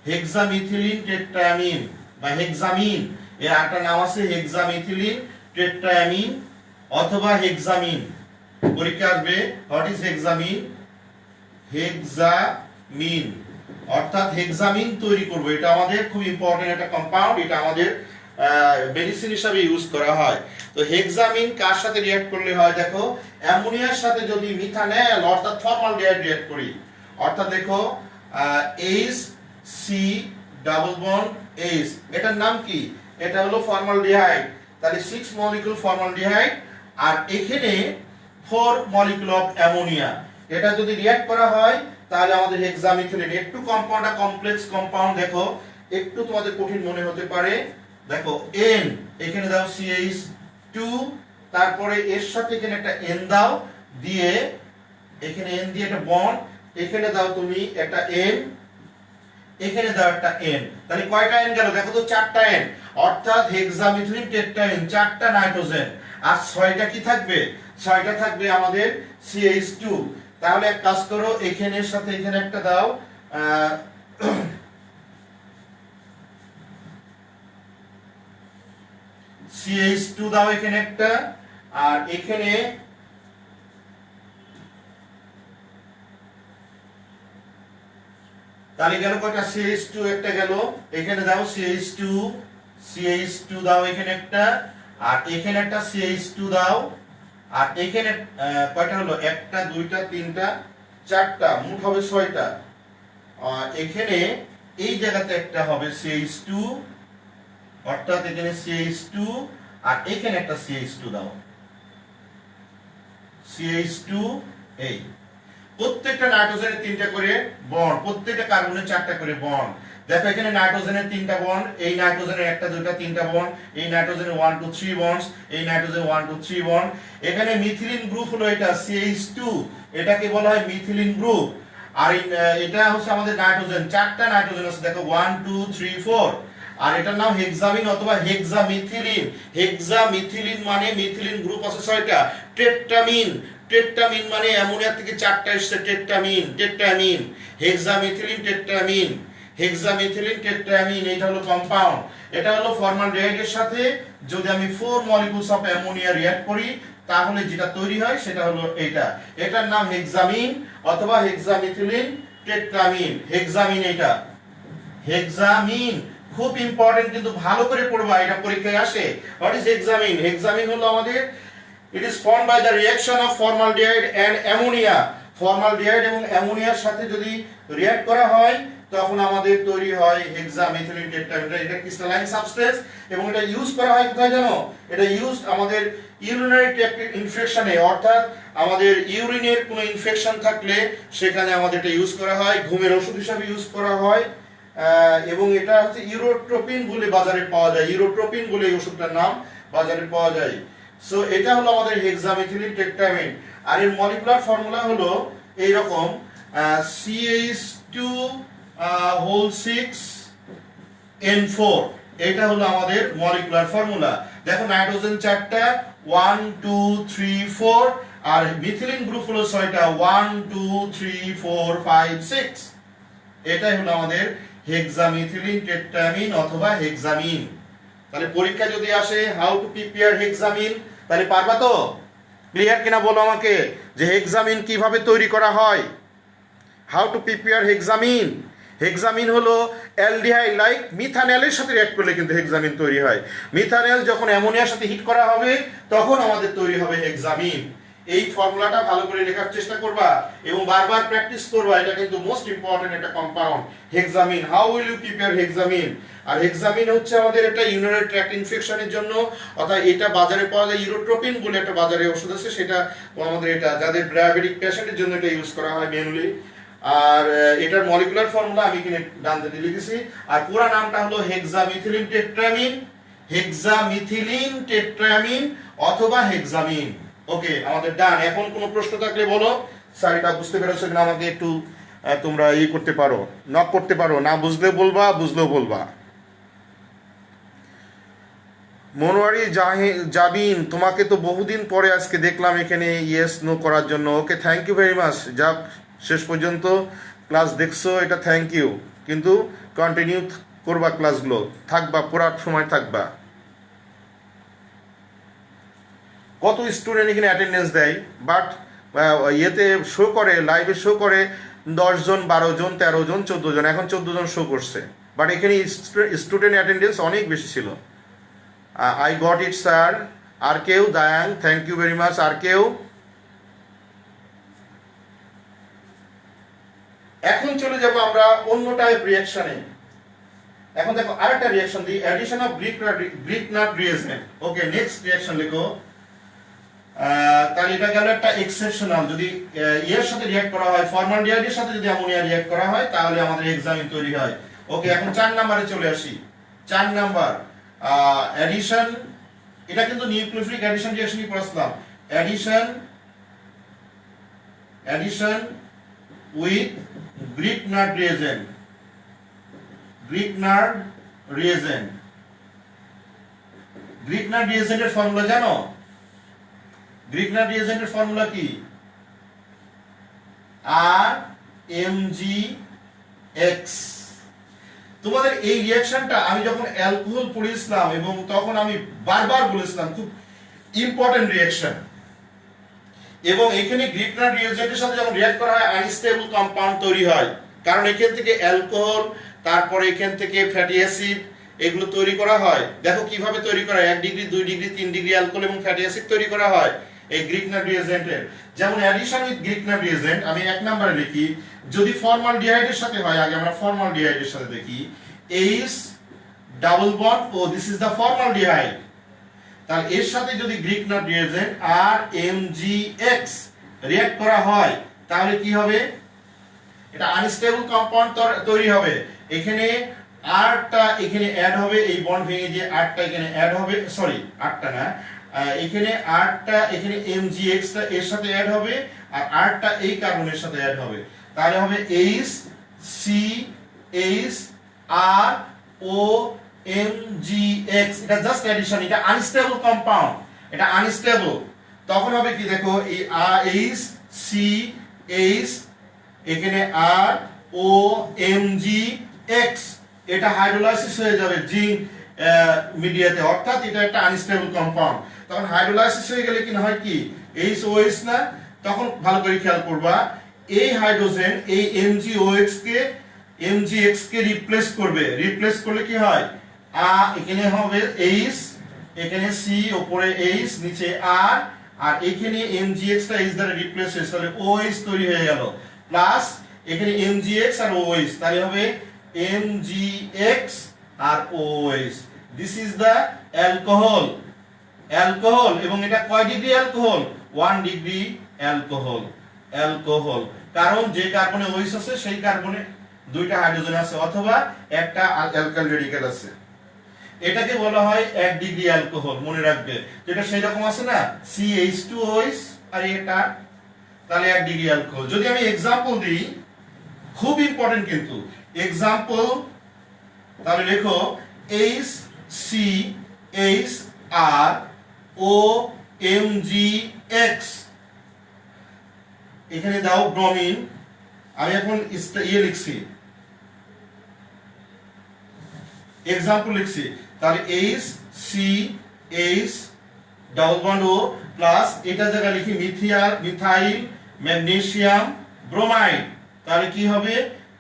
হেক্সামিথিলিন টেট্রামিন বা হেক্সামিন, এর আরেকটা নাম আছে হেক্সামিথিলিন টেট্রামিন অথবা হেক্সামিন। পরীক্ষা আসবে হোয়াট ইজ হেক্সামিন। হেক্সামিন অর্থাৎ হেক্সামিন তৈরি করব, এটা আমাদের খুব ইম্পর্টেন্ট একটা কম্পাউন্ড, এটা আমাদের মেডিসিন হিসাবে ইউজ করা হয়। তো হেক্সামিন কার সাথে রিঅ্যাক্ট করলে হয় দেখো, অ্যামোনিয়ার সাথে যদি মিথানল অর্থাৎ ফর্মালডিহাইড রিঅ্যাক্ট করি, অর্থাৎ দেখো H C double bond H, এটার নাম কি, এটা হলো ফর্মালডিহাইড, তাহলে 6 মলিকিউল ফর্মালডিহাইড আর এখানে 4 মলিকিউল অফ অ্যামোনিয়া, এটা যদি রিঅ্যাক্ট করা হয় তাহলে আমাদের হেক্সামিথিলিন। একটু কম্পাউন্ডটা কমপ্লেক্স কম্পাউন্ড, দেখো একটু তোমাদের কঠিন মনে হতে পারে। দেখো N, এখানে দাও CH2, তারপরে এর সাথে এখানে একটা N দাও, দিয়ে এখানে N দিয়ে একটা বন্ড, এখানে দাও তুমি একটা N, এখানে দাও একটা N, তাহলে কয়টা N গেল দেখো তো, 4টা N, অর্থাৎ হেক্সামিথিলিন টেট্রামিন 4টা নাইট্রোজেন আর 6টা কি থাকবে, 6টা থাকবে আমাদের CH2। তাহলে এক কাজ করো, এখানের সাথে এখানে একটা দাও CH2 দাও এখানে একটা, আর এখানে তাহলে গেল কয়টা, CH2 একটা গেল, এখানে দাও CH2, CH2 দাও এখানে একটা, আর এখানে একটা CH2 দাও, আর এখানে কয়টা হলো, একটা দুইটা তিনটা চারটা, মোট হবে 6টা। এখানে এই জায়গাতে একটা হবে CH2, অর্থাৎ এখানে CH2 আর এখানে একটা CH2 দাও, CH2 এই প্রত্যেকটা নাইট্রোজেনের 3টা করে বন্ড, প্রত্যেকটা কার্বনের 4টা করে বন্ড। দেখো এখানে নাইট্রোজেনের 3টা বন্ড, এই নাইট্রোজেনের একটা দুইটা তিনটা বন্ড, এই নাইট্রোজেনের 1 2 3 বন্ডস, এই নাইট্রোজেনের 1 2 3 বন্ড। এখানে মিথিলিন গ্রুপ হলো এটা CH2, এটাকে বলা হয় মিথিলিন গ্রুপ। আর এটা হচ্ছে আমাদের নাইট্রোজেন, 4টা নাইট্রোজেন আছে দেখো 1 2 3 4, আর এটার নাম হেক্সামিন অথবা হেক্সামিথিলিন। হেক্সামিথিলিন মানে মিথিলিন গ্রুপ আছে 6টা। টেট্রামিন, টেট্রামিন মানে অ্যামোনিয়া থেকে 4টা এসেছে, টেট্রামিন, টেট্রামিন, হেক্সামিথিলিন টেট্রামিন, হেক্সামিথিলিন টেট্রামিন, এটা হলো কম্পাউন্ড। এটা হলো ফর্মালডিহাইডের সাথে যদি আমি 4 মলিকিউলস অফ অ্যামোনিয়া রিঅ্যাক্ট করি তাহলে যেটা তৈরি হয় সেটা হলো এটা, এটার নাম হেক্সামিন অথবা হেক্সামিথিলিন টেট্রামিন। হেক্সামিন, এটা হেক্সামিন খুব ইম্পর্টেন্ট, কিন্তু ভালো করে পড়বা, এটা পরীক্ষায় আসে। What is হেক্সামিন? হেক্সামিন হলো আমাদের, it is formed by the reaction of formaldehyde and ammonia। Formaldehyde এবং অ্যামোনিয়ার সাথে যদি রিঅ্যাক্ট করা হয় তখন আমাদের তৈরি হয় হেক্সামিথিলিন টেট্রামিন। এটা ক্রিস্টালাইন সাবস্টেন্স এবং এটা ইউজ করা হয় কোথায় জানো? এটা ইউজ আমাদের ইউরিনারি ট্র্যাক্ট ইনফেকশনে, অর্থাৎ আমাদের ইউরিনের কোনো ইনফেকশন থাকলে সেখানে আমাদের এটা ইউজ করা হয়, ঘুমের ওষুধ হিসেবে ইউজ করা হয়। এবং এটা হচ্ছে ইউরোট্রোপিন বলে বাজারে পাওয়া যায়, ইউরোট্রোপিন বলে এই ওষুধটার নাম বাজারে পাওয়া যায়। সো এটা হলো আমাদের হেক্সামিথিলিন টেট্রামিন। আর এর মলিকুলার ফর্মুলা হলো এই রকম, CH2 6N4, এটা হলো আমাদের মলিকুলার ফর্মুলা। দেখো নাইট্রোজেন 4টা 1 2 3 4, আর মিথিলিন গ্রুপ হলো 6টা 1 2 3 4 5 6, এটাই হলো আমাদের হেক্সামিথিলিন টেট্রামিন অথবা হেক্সামিন। তাহলে পরীক্ষা যদি আসে হাউ টু প্রিপেয়ার হেক্সামিন, তাহলে পারবা তো? ক্লিয়ার কিনা বলো আমাকে, যে হেক্সামিন কিভাবে তৈরি করা হয়, হাউ টু প্রিপেয়ার হেক্সামিন। হেক্সামিন হলো অ্যালডিহাইড, লাইক মিথানলের সাথে রিঅ্যাক্ট করলে কিন্তু হেক্সামিন তৈরি হয়। মিথানল যখন অ্যামোনিয়ার সাথে হিট করা হবে তখন আমাদের তৈরি হবে হেক্সামিন। এই ফর্মুলাটা ভালো করে লেখার চেষ্টা করবা এবং বারবার প্র্যাকটিস করবা, এটা কিন্তু মোস্ট ইম্পর্টেন্ট একটা compound hexamine. How will you prepare hexamine? আর হেক্সামিন হচ্ছে আমাদের একটা ইউরিনারি ট্র্যাক্ট ইনফেকশনের জন্য, অর্থাৎ এটা বাজারে পাওয়া যায়, ইউরোট্রোপিন বলে একটা বাজারে ওষুধ আছে, সেটা আমাদের এটা যাদের ডায়াবেটিক পেশেন্টের জন্য এটা ইউজ করা হয় মেইনলি। আর এটার মলিকুলার ফর্মুলা আমি এখানে ডান দিকে লিখেছি, আর পুরো নামটা হলো হেক্সামিথিলিন টেট্রামিন, হেক্সামিথিলিন টেট্রামিন অথবা হেক্সামিন। ওকে, আমাদের ডান। এখন কোনো প্রশ্ন থাকলে বলো। স্যার এটা বুঝতে পেরেছো কিনা আমাকে একটু তোমরা করতে পারো, নক করতে পারো, না বুঝলেও বলবা, বুঝলেও বলবা। মনোয়ারি জাবিন, তোমাকে তো বহুদিন পরে আজকে দেখলাম এখানে ইয়েস নো করার জন্য। ওকে, থ্যাংক ইউ ভেরি মাচ। যাক, শেষ পর্যন্ত ক্লাস দেখছো, এটা থ্যাংক ইউ। কিন্তু কন্টিনিউ করবা, ক্লাসগুলো থাকবা, পুরা সময় থাকবা। কত স্টুডেন্ট এখানে অ্যাটেন্ডেন্স দেয়, বাট ইয়েতে শো করে, লাইভে শো করে 10 জন, 12 জন, 13 জন, 14 জন, এখন 14 জন শো করছে, বাট এখানে স্টুডেন্ট অ্যাটেন্ডেন্স অনেক বেশি ছিল। I got it sir. আর কেউ? Dayang, thank you very much. আর কেউ? এখন চলে যাব আমরা অন্য টাইপ রিঅ্যাকশনে। এখন দেখো আরেকটা রিঅ্যাকশন দিই, addition of Greek nut reagent. Okay, next reaction লিখো। তাহলে এটা গেল একটা এক্সেপশনাল। যদি এর সাথে রিঅ্যাক্ট করা হয়, ফর্মালডিহাইডের সাথে যদি অ্যামোনিয়া রিঅ্যাক্ট করা হয়, তাহলে আমাদের এক্সামিন তৈরি হয়। ওকে, এখন 4 নম্বরে চলে আসি। 4 নাম্বার অ্যাডিশন, এটা কিন্তু নিউক্লিওফিলিক অ্যাডিশন রিঅ্যাকশনই পড়াছিলাম। Addition with Grignard reagent. Grignard রিয়েজেন্টের ফর্মুলা জানো? গ্রিক নাট রিয়েজেন্টের ফর্মুলা কি? RMgX। তোমাদের এই রিঅ্যাকশনটা আমি যখন অ্যালকোহল পড়িয়েছিলাম, এবং তখন আমি বারবার বলেছিলাম খুব ইম্পর্টেন্ট রিঅ্যাকশন। এবং এখানে গ্রিক নাট রিয়েজেন্টের সাথে যখন রিঅ্যাক্ট করা হয়, আনস্টেবল কম্পাউন্ড তৈরি হয়, কারণ এখান থেকে অ্যালকোহল, তারপরে এখান থেকে ফ্যাটি অ্যাসিড, এগুলো তৈরি করা হয়। দেখো কিভাবে তৈরি করা হয়, 1 ডিগ্রি, 2 ডিগ্রি, 3 ডিগ্রি অ্যালকোহল এবং ফ্যাটি অ্যাসিড তৈরি করা হয় এই গ্রিক নাট রিয়েজেন্টের। যেমন addition with Grignard reagent আমি 1 নম্বরে লিখি, যদি ফর্মালডিহাইডের সাথে হয়, আগে আমরা ফর্মালডিহাইডের সাথে দেখি, H double bond, O this is the formaldehyde. তাহলে এর সাথে যদি Grignard reagent RMgX react করা হয়, তাহলে কি হবে? এটা আনস্টেবল কম্পাউন্ড তৈরি হবে। এখানে আরটা এখানে অ্যাড হবে, এই বন্ড ভেঙে যে আরটা এখানে অ্যাড হবে, সরি আরটা না, এখানে আরটা, এখানে MgX টা এর সাথে অ্যাড হবে, আর আরটা এই কার্বনের সাথে অ্যাড হবে। তাহলে হবে HCHROMgX। এটা জাস্ট অ্যাডিশন, এটা আনস্টেবল কম্পাউন্ড, এটা আনস্টেবল। তখন হবে কি, দেখো এই HCH, এখানে ROMgX, এটা হাইড্রোলাইসিস হয়ে যাবে জিঙ্ক মিডিয়াতে, অর্থাৎ এটা একটা আনস্টেবল কম্পাউন্ড। তখন হাইড্রোলাইসিস হয়ে গেলে কি হয়, কি HOH না, তখন ভালো করে খেয়াল করবা, এই হাইড্রোজেন এই MgX কে রিপ্লেস করবে। রিপ্লেস করলে কি হয়, এখানে হবে H, এখানে C, উপরে H, নিচে R, আর এখানে MgX টা H দ্বারা রিপ্লেস হয়েছে, তাহলে OH তৈরি হয়ে গেল, প্লাস এখানে MgX আর OH, তাহলে হবে MgX আর OH। This is the alcohol. এবং এটা কয় ডিগ্রি অ্যালকোহল? 1 degree alcohol. কারণ যে কার্বনে OH আছে, সেই কার্বনে 2টা হাইড্রোজেন আছে, অথবা একটা অ্যালকাইল রেডিক্যাল আছে। এটাকে বলা হয় 1 ডিগ্রি অ্যালকোহল, মনে রাখবে। যেটা সেই রকম আছে না, CH2OH আর এটা, তাহলে 1 ডিগ্রি অ্যালকোহল। যদি আমি एग्जांपल দিই, খুব ইম্পর্টেন্ট কিন্তু एग्जांपल, তাহলে লেখো HCHROMgX। এখানে দাও ব্রোমিন, আমি এখন লিখছি, एग्जांपल লিখছি। তাহলে HCH double bond O plus এটা জায়গা লিখি মিথাইল ম্যাগনেসিয়াম ব্রোমাইড। তাহলে কি হবে,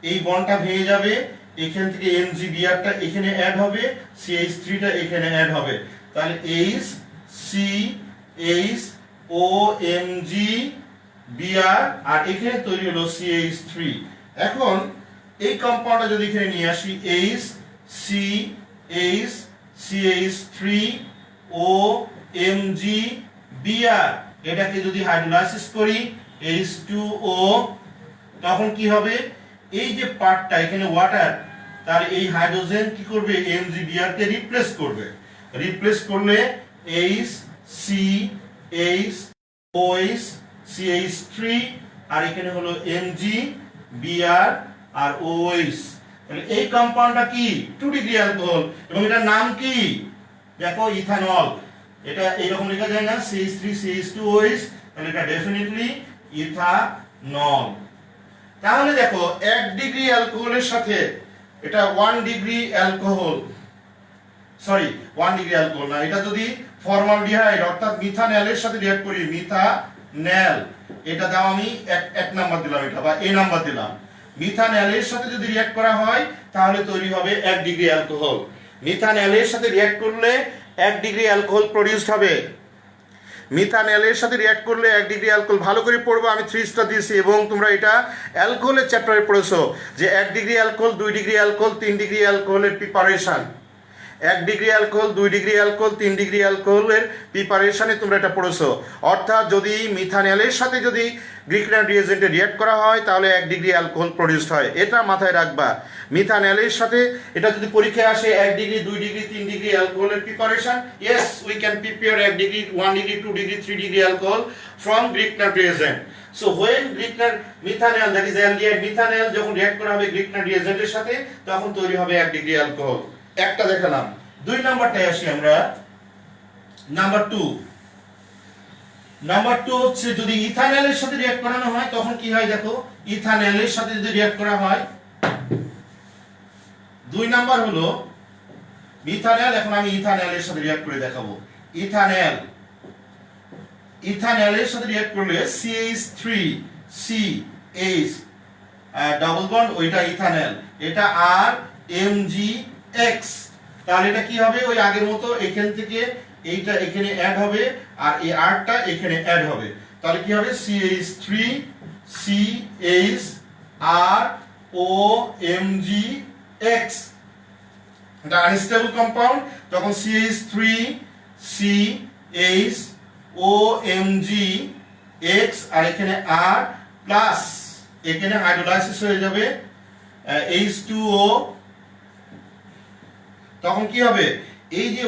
এই বন্ডটা ভেঙে যাবে, এখান থেকে MgBr টা এখানে অ্যাড হবে, CH3 টা এখানে অ্যাড হবে, তাহলে HCHOMgBr, আর এখানে তৈরি হলো CH3। এখন এই কম্পাউন্ডটা যদি এখানে নিয়ে আসি, HCH3OMgBr, এটাকে যদি হাইড্রোলাইসিস করি H2O, তখন কি হবে, এই যে পার্টটা এখানে ওয়াটার, তার এই হাইড্রোজেন কি করবে, MgBr কে রিপ্লেস করবে। রিপ্লেস করলে HCH OH CH3 আর এখানে হলো Mg Br আর OH। তাহলে এই কম্পাউন্ডটা কি 2 ডিগ্রি অ্যালকোহল এবং এটার নাম কি দেখো ইথানল। এটা এইরকম লেখা যায় না CH3 CH2OH, তাহলে এটা ডেফিনেটলি ইথানল। তাহলে দেখো 1 ডিগ্রি অ্যালকোহলের সাথে এটা 1 degree alcohol, sorry 1 degree alcohol না, এটা যদি ফর্মালডিহাইড অর্থাৎ মিথানলের সাথে রিঅ্যাক্ট করি, মিথানল, এটা দাও আমি এক নাম্বার দিলাম, এটা বা এ নাম্বার দিলাম। মিথানলের সাথে যদি রিঅ্যাক্ট করা হয় তাহলে তৈরি হবে 1 ডিগ্রি অ্যালকোহল। মিথানলের সাথে রিঅ্যাক্ট করলে 1 ডিগ্রি অ্যালকোহল প্রডিউসড হবে। মিথানলের সাথে রিঅ্যাক্ট করলে 1 ডিগ্রি অ্যালকোহল, ভালো করে পড়বো, আমি 3 স্টার দিয়েছি এবং তোমরা এটা অ্যালকোহলের চ্যাপ্টারে পড়েছো যে 1 degree alcohol, 2 degree alcohol, 3 degree অ্যালকোহলের preparation. 1 degree alcohol, 2 degree alcohol, 3 degree অ্যালকোহলের প্রিপারেশনে তোমরা এটা পড়েছো। অর্থাৎ যদি মিথানলের সাথে যদি গ্রিকনাইট রিয়েজেন্টে রিঅ্যাক্ট করা হয় তাহলে 1 ডিগ্রি অ্যালকোহল প্রডিউসড হয়, এটা মাথায় রাখবা। মিথানলের সাথে এটা যদি পরীক্ষায় আসে 1 ডিগ্রি, 2 ডিগ্রি, 3 ডিগ্রি অ্যালকোহলের preparation, yes we can prepare 1 degree, 1 degree, 2 degree, 3 degree alcohol from Grignard reagent. So when Grignard methanal, that is aldehyde methanal, যখন রিঅ্যাক্ট করা হবে গ্রিকনাইট রিয়েজেন্টের সাথে তখন তৈরি হবে 1 ডিগ্রি অ্যালকোহল। একটা দেখালাম। 2 নাম্বারটায় আসি আমরা। নাম্বার 2 হচ্ছে যদি ইথানলের সাথে রিঅ্যাক্ট করানো হয় তখন কি হয় দেখো, ইথানলের সাথে যদি রিঅ্যাক্ট করা হয়, 2 নাম্বার হলো মিথানল। এখন আমি ইথানলের সাথে রিঅ্যাক্ট করে দেখাবো। ইথানলের সাথে রিঅ্যাক্ট করলে CH3 CH ডাবল বন্ড, ওইটা ইথানল, এটা আর MgX। তাহলে এটা কি হবে, ওই আগের মতো এখান থেকে এইটা এখানে অ্যাড হবে আর এই আরটা এখানে অ্যাড হবে। তাহলে কি হবে CH3 CH আর OMgX। এটা আনস্টেবল কম্পাউন্ড, তখন CH3 CH OMgX আর এখানে আর প্লাস এখানে হাইড্রোলাইসিস হয়ে যাবে H2O। তখন কি হবে, এই যে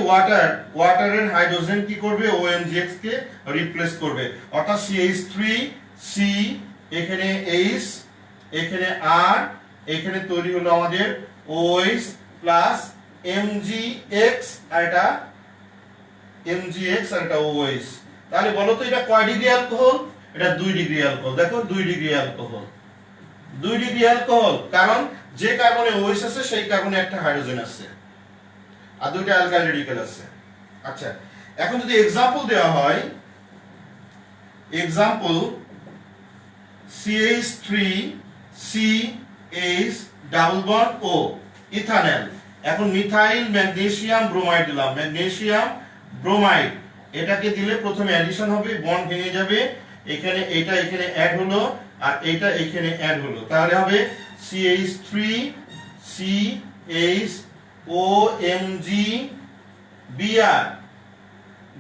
ওয়াটারের হাইড্রোজেন কি করবে, OMgX কে রিপ্লেস করবে, অর্থাৎ CH3 C এখানে H এখানে R এখানে তৈরি হলো আমাদের OH প্লাস MgX আর এটা OH। তাহলে বলো তো এটা কয় ডিগ্রি অ্যালকোহল, এটা 2 ডিগ্রি অ্যালকোহল। দেখো 2 ডিগ্রি অ্যালকোহল, 2 ডিগ্রি অ্যালকোহল, কারণ যে কার্বনে OH আছে সেই কার্বনে একটা হাইড্রোজেন আছে আর দুইটা অ্যালকাইল রেডিকেল আছে। আচ্ছা, এখন যদি এক্সাম্পল দেওয়া হয়, example CH3 CH double bond O ethanol. এখন মিথাইল ম্যাগনেসিয়াম ব্রোমাইড দিলাম, ম্যাগনেসিয়াম ব্রোমাইড, এটাকে দিলে প্রথমে অ্যাডিশন হবে, বন্ড ভেঙে যাবে, এখানে এটা এখানে অ্যাড হলো আর এটা এখানে অ্যাড হলো, তাহলে হবে CH3 CH OMgBr,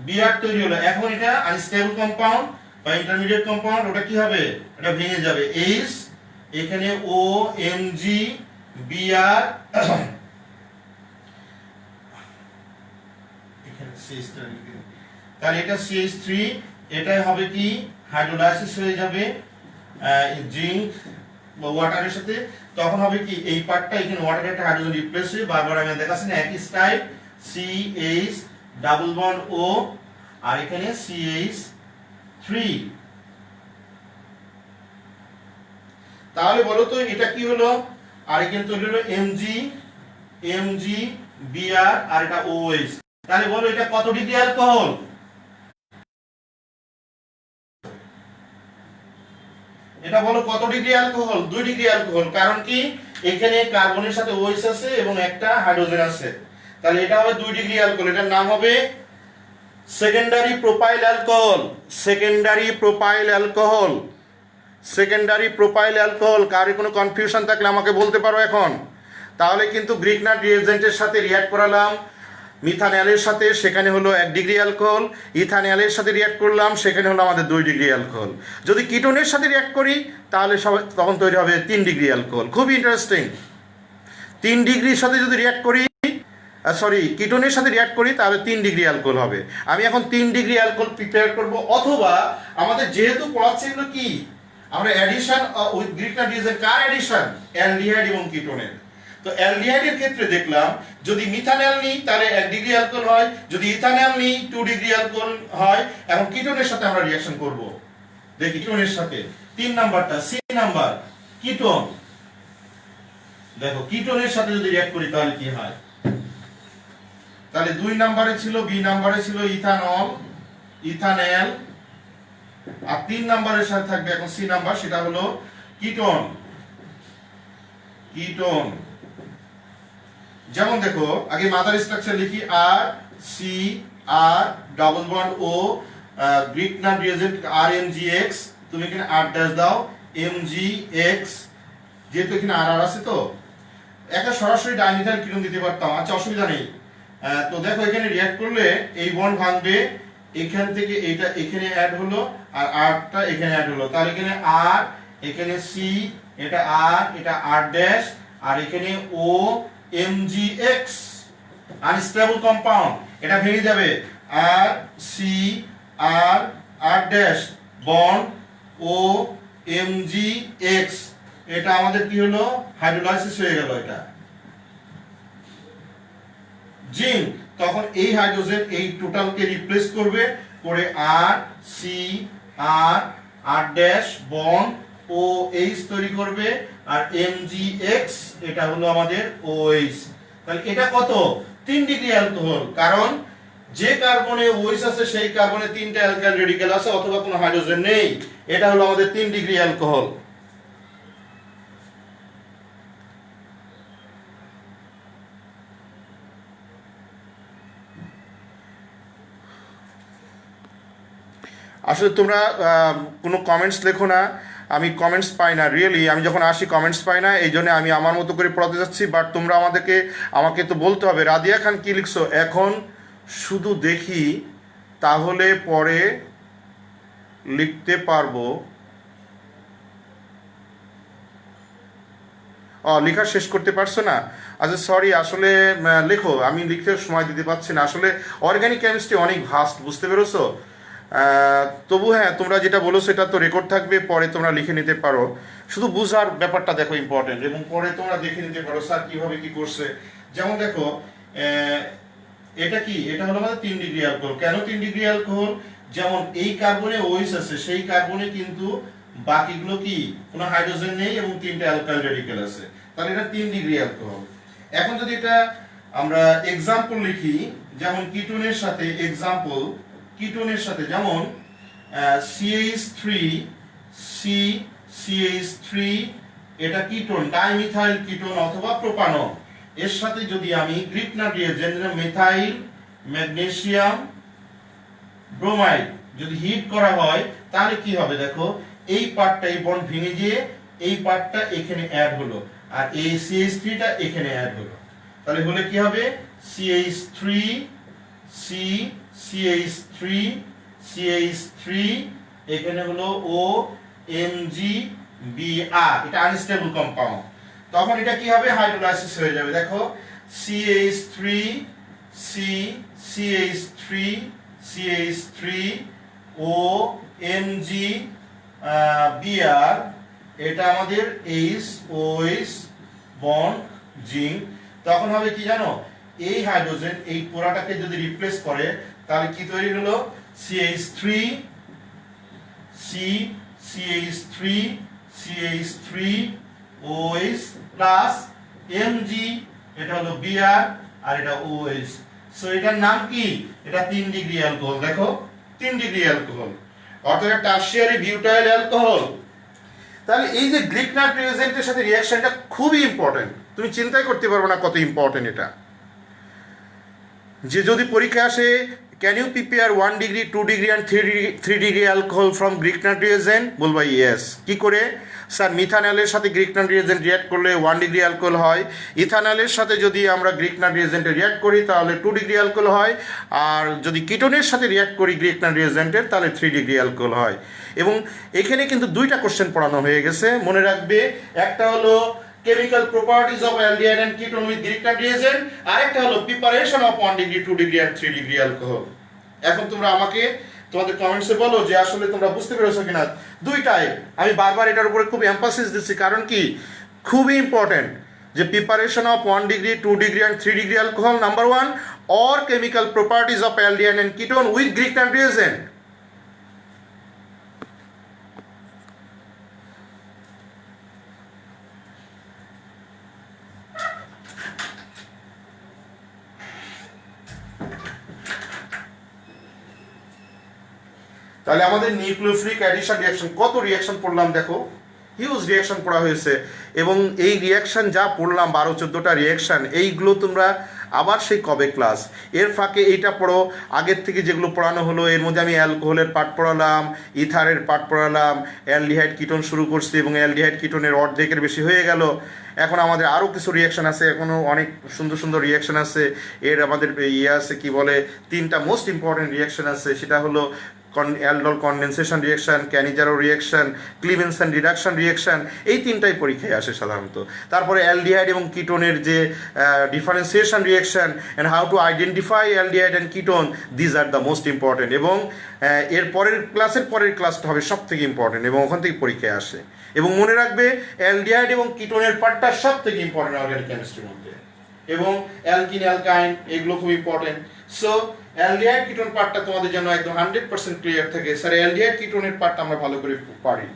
Br তৈরি হলো। এখন এটা আনস্টেবল কম্পাউন্ড বা ইন্টারমিডিয়েট কম্পাউন্ড, ওটা কি হবে, এটা ভেঙে যাবে, H এখানে OMgBr এখানে CH3, তাহলে এটা CH3, এটাই হবে কি হাইড্রোলাইসিস হয়ে যাবে জিঙ্ক বা ওয়াটারের সাথে, তখন হবে কি এই পার্টটা এখানে ওয়াটারের একটা হাইড্রোজেন রিপ্লেস হয়ে, বারবার আমি দেখাচ্ছি না একই style, CH double bond O আর এখানে CH3। তাহলে বলো তো এটা কি হলো, আর এখানে তৈরি হলো MgBr আর এটা OH। তাহলে বলো এটা কত ডিগ্রি অ্যালকোহল, এটা বলো কত ডিগ্রি অ্যালকোহল, 2 ডিগ্রি অ্যালকোহল। কারণ কি এখানে কার্বনের সাথে OH আছে এবং একটা হাইড্রোজেন আছে, তাহলে এটা হবে 2 ডিগ্রি অ্যালকোহল। এটার নাম হবে secondary propyl alcohol, secondary propyl alcohol, secondary propyl alcohol. কারো কোনো কনফিউশন থাকলে আমাকে বলতে পারো এখন। তাহলে কিন্তু গ্রিকনাইট রিয়েজেন্টের সাথে রিঅ্যাক্ট করালাম মিথানলের সাথে, সেখানে হলো 1 ডিগ্রি অ্যালকোহল। ইথানলের সাথে রিঅ্যাক্ট করলাম, সেখানে হলো আমাদের 2 ডিগ্রি অ্যালকোহল। যদি কিটোনের সাথে রিঅ্যাক্ট করি তাহলে তখন তৈরি হবে 3 ডিগ্রি অ্যালকোহল। খুবই ইন্টারেস্টিং। 3 ডিগ্রির সাথে যদি রিঅ্যাক্ট করি সরি কিটোনের সাথে রিয়াক্ট করি তাহলে 3 ডিগ্রি অ্যালকোহল হবে। আমি এখন 3 ডিগ্রি অ্যালকোহল প্রিপেয়ার করব, অথবা আমাদের যেহেতু পড়াচ্ছে এগুলো কি আমরা addition with Greek nitrogen, car addition? Aldehyde এবং কিটোনের। তো অ্যালডিহাইডের ক্ষেত্রে দেখলাম যদি মিথানল নিই তাহলে 1 ডিগ্রি অ্যালকোহল হয়, যদি ইথানল নিই 2 ডিগ্রি অ্যালকোহল হয়। এখন কিটোনের সাথে আমরা রিঅ্যাকশন করব, দেখি কিটোনের সাথে 3 নাম্বারটা সি নাম্বার কিটোন। দেখো কিটোনের সাথে যদি রিঅ্যাক্ট করি তাহলে কি হয়, তাহলে 2 নম্বরে ছিল, বি নম্বরে ছিল ইথানল, ইথানেল, আর 3 নম্বরের সাথে থাকবে এখন সি নাম্বার, সেটা হলো কিটোন। কিটোন যেমন দেখো আগে মাদার স্ট্রাকচার লিখি, R C R double bond O Grignard reagent R M G X, তুমি এখানে আর ড্যাশ দাও এম জি এক্স, যেহেতু এখানে আর আর আছে তো একটা সরাসরি ডাইমিথাইল কিটোন দিতে পারতাম, আচ্ছা অসুবিধা নেই। তো দেখো এখানে রিঅ্যাক্ট করলে এই বন্ড ভাঙবে, এখান থেকে এটা এখানে অ্যাড হলো আর আরটা এখানে অ্যাড হলো, তাহলে এখানে আর, এখানে সি, এটা আর, এটা আর ড্যাশ, আর এখানে O M G X, unstable compound, এটা ভেঙে যাবে, আর C R R dash bond O M G X, এটা আমাদের কি হলো হাইড্রোলাইসিস হয়ে গেল, এটা জিঙ্ক। তখন এই হাইড্রোজেন এই টোটালকে রিপ্লেস করবে করে আর C R R dash bond ও এইচ তৈরি করবে, আর এম জি এক্স এটা হলো আমাদের ও এইচ। তাহলে এটা কত? 3 ডিগ্রি অ্যালকোহল, কারণ যে কার্বনে ওএইচ আছে সেই কার্বনে 3টা অ্যালকাইল রেডিক্যাল আছে অথবা কোনো হাইড্রোজেন নেই, এটা হলো আমাদের 3 ডিগ্রি অ্যালকোহল। আসলে তোমরা কোনো কমেন্টস লেখো না, আমি কমেন্টস পাই না, রিয়েলি আমি যখন আসি কমেন্টস পাই না, এই জন্য আমি আমার মতো করে পড়াতে যাচ্ছি। বাট তোমরা আমাকে তো বলতে হবে, রাদিয়া খান কি লিখছো? এখন শুধু দেখি তাহলে পরে লিখতে পারবো। লেখা শেষ করতে পারছো না? আচ্ছা সরি, আসলে লেখো, আমি লিখতে সময় দিতে পারছি না। আসলে অর্গানিক কেমিস্ট্রি অনেক ভাস্ট, বুঝতে পেরেছো? তবু হ্যাঁ, তোমরা যেটা বলো সেটা তো রেকর্ড থাকবে, পরে তোমরা লিখে নিতে পারো। শুধু বুঝার ব্যাপারটা দেখো ইম্পর্টেন্ট, এবং পরে তোমরা দেখে নিতে পারো স্যার কিভাবে কি করছে। যেমন দেখো এটা কি, এটা হলো আমাদের 3 ডিগ্রি অ্যালকোহল। কেন 3 ডিগ্রি অ্যালকোহল? যেমন এই কার্বনে ওএইচ আছে, সেই কার্বনে কিন্তু বাকিগুলো কি কোনো হাইড্রোজেন নেই এবং 3টা অ্যালকাইল রেডিক্যাল আছে, তাহলে এটা 3 ডিগ্রি অ্যালকোহল। এখন যদি এটা আমরা এক্সাম্পল লিখি, যেমন কিটোনের সাথে এক্সাম্পল, কিটোনের সাথে যেমন CH3 CH3 এটা কিটোন, ডাইমিথাইল কিটোন অথবা প্রোপানল। এর সাথে যদি আমি গ্রিক নাম রিয়েজেন্ট মিথাইল ম্যাগনেসিয়াম ব্রোমাইড যদি হিট করা হয় তাহলে কি হবে দেখো, এই পার্টটা এই বন্ড ভেঙে গিয়ে এই পার্টটা এখানে অ্যাড হলো, আর এই CH3 টা এখানে অ্যাড হলো, তাহলে হলে কি হবে CH3 CH3 CH3, এখানে হলো O Mg Br, এটা আনস্টেবল কম্পাউন্ড। তখন এটা কি হবে হাইড্রোলাইসিস হয়ে যাবে। দেখো CH3 CH3 CH3 O Mg Br, এটা আমাদের OH বন্ড জিঙ্ক। তখন হবে কি জানো, এই হাইড্রোজেন এই পুরাটাকে যদি রিপ্লেস করে তাহলে কি তৈরি হলো CH3 CH3 CH3 OH plus Mg, এটা হলো Br আর এটা OH। সো এটার নাম কি, এটা 3 ডিগ্রি অ্যালকোহল। দেখো 3 ডিগ্রি অ্যালকোহল, অর্থাৎ টারশিয়ারি বিউটাইল অ্যালকোহল। তাহলে এই যে গ্রিক নাইট রিয়েজেন্টের সাথে রিঅ্যাকশনটা খুবই ইম্পর্টেন্ট, তুমি চিন্তাই করতে পারবে না কত ইম্পর্টেন্ট এটা। যে যদি পরীক্ষা আসে can you prepare 1 degree 2 degree and 3 degree alcohol from Grignard reagent, বলবা ইয়েস। কি করে স্যার? মিথানলের সাথে গ্রিক নাইট রিয়েজেন্ট রিঅ্যাক্ট করলে 1 ডিগ্রি অ্যালকোহল হয়, ইথানলের সাথে যদি আমরা গ্রিক নাইট রিয়েজেন্টে রিঅ্যাক্ট করি তাহলে 2 ডিগ্রি অ্যালকোহল হয়, আর যদি কিটোনের সাথে রিঅ্যাক্ট করি গ্রিক নাইট রিয়েজেন্টের তাহলে 3 ডিগ্রি অ্যালকোহল হয়। এবং এখানে কিন্তু 2টা কোশ্চেন পড়ানো হয়ে গেছে, মনে রাখবে। একটা হলো chemical properties of aldehyde and ketone with Grignard reagent, আরেকটা হলো preparation of 1 degree 2 degree and 3 degree alcohol. এখন তোমরা আমাকে তোমাদের কমেন্টসে বলো যে আসলে তোমরা বুঝতে পেরেছো কিনা। দুইটাই আমি বারবার এটার উপরে খুব এমফাসিস দিচ্ছি, কারণ কি খুবই ইম্পর্টেন্ট যে preparation of 1 degree 2 degree and 3 degree alcohol number 1, or chemical properties of aldehyde and ketone with Greek type reagent. তাহলে আমাদের নিউক্লিওফিলিক অ্যাডিশন রিঅ্যাকশন কত রিঅ্যাকশন পড়লাম দেখো, হিউজ রিঅ্যাকশন পড়া হয়েছে। এবং এই রিঅ্যাকশন যা পড়লাম 12-14টা রিঅ্যাকশন, এইগুলো তোমরা আবার সেই কবে ক্লাস, এর ফাঁকে এইটা পড়ো, আগের থেকে যেগুলো পড়ানো হলো এর মধ্যে আমি অ্যালকোহলের পার্ট পড়ালাম, ইথারের পার্ট পড়ালাম, অ্যালডিহাইড কিটোন শুরু করছি এবং অ্যালডিহাইড কিটোনের অর্ধেকের বেশি হয়ে গেল। এখন আমাদের আরও কিছু রিঅ্যাকশন আছে, এখনও অনেক সুন্দর সুন্দর রিঅ্যাকশন আছে। এর আমাদের ইয়ে আছে কি বলে, 3টা মোস্ট ইম্পর্টেন্ট রিঅ্যাকশন আছে, সেটা হলো aldol condensation reaction, Cannizzaro reaction, Clemmensen reduction reaction, এই 3টাই পরীক্ষায় আসে সাধারণত। তারপরে অ্যালডিহাইড এবং কিটোনের যে differentiation reaction and how to identify aldehyde and ketone, these are the most important. এবং এর পরের ক্লাসটা হবে সব থেকে ইম্পর্টেন্ট এবং ওখান থেকে পরীক্ষায় আসে। এবং মনে রাখবে অ্যালডিহাইড এবং কিটোনের পার্টটা সব থেকে ইম্পর্টেন্ট অর্গানিক কেমিস্ট্রির মধ্যে, এবং অ্যালকিন অ্যালকাইন এগুলো খুব ইম্পর্টেন্ট। সো অ্যালডিহাইড কিটোন পার্টটা তোমাদের জন্য একদম 100% ক্লিয়ার থাকে। স্যার অ্যালডিহাইড কিটোনের পার্টটা আমরা ভালো করে পারি।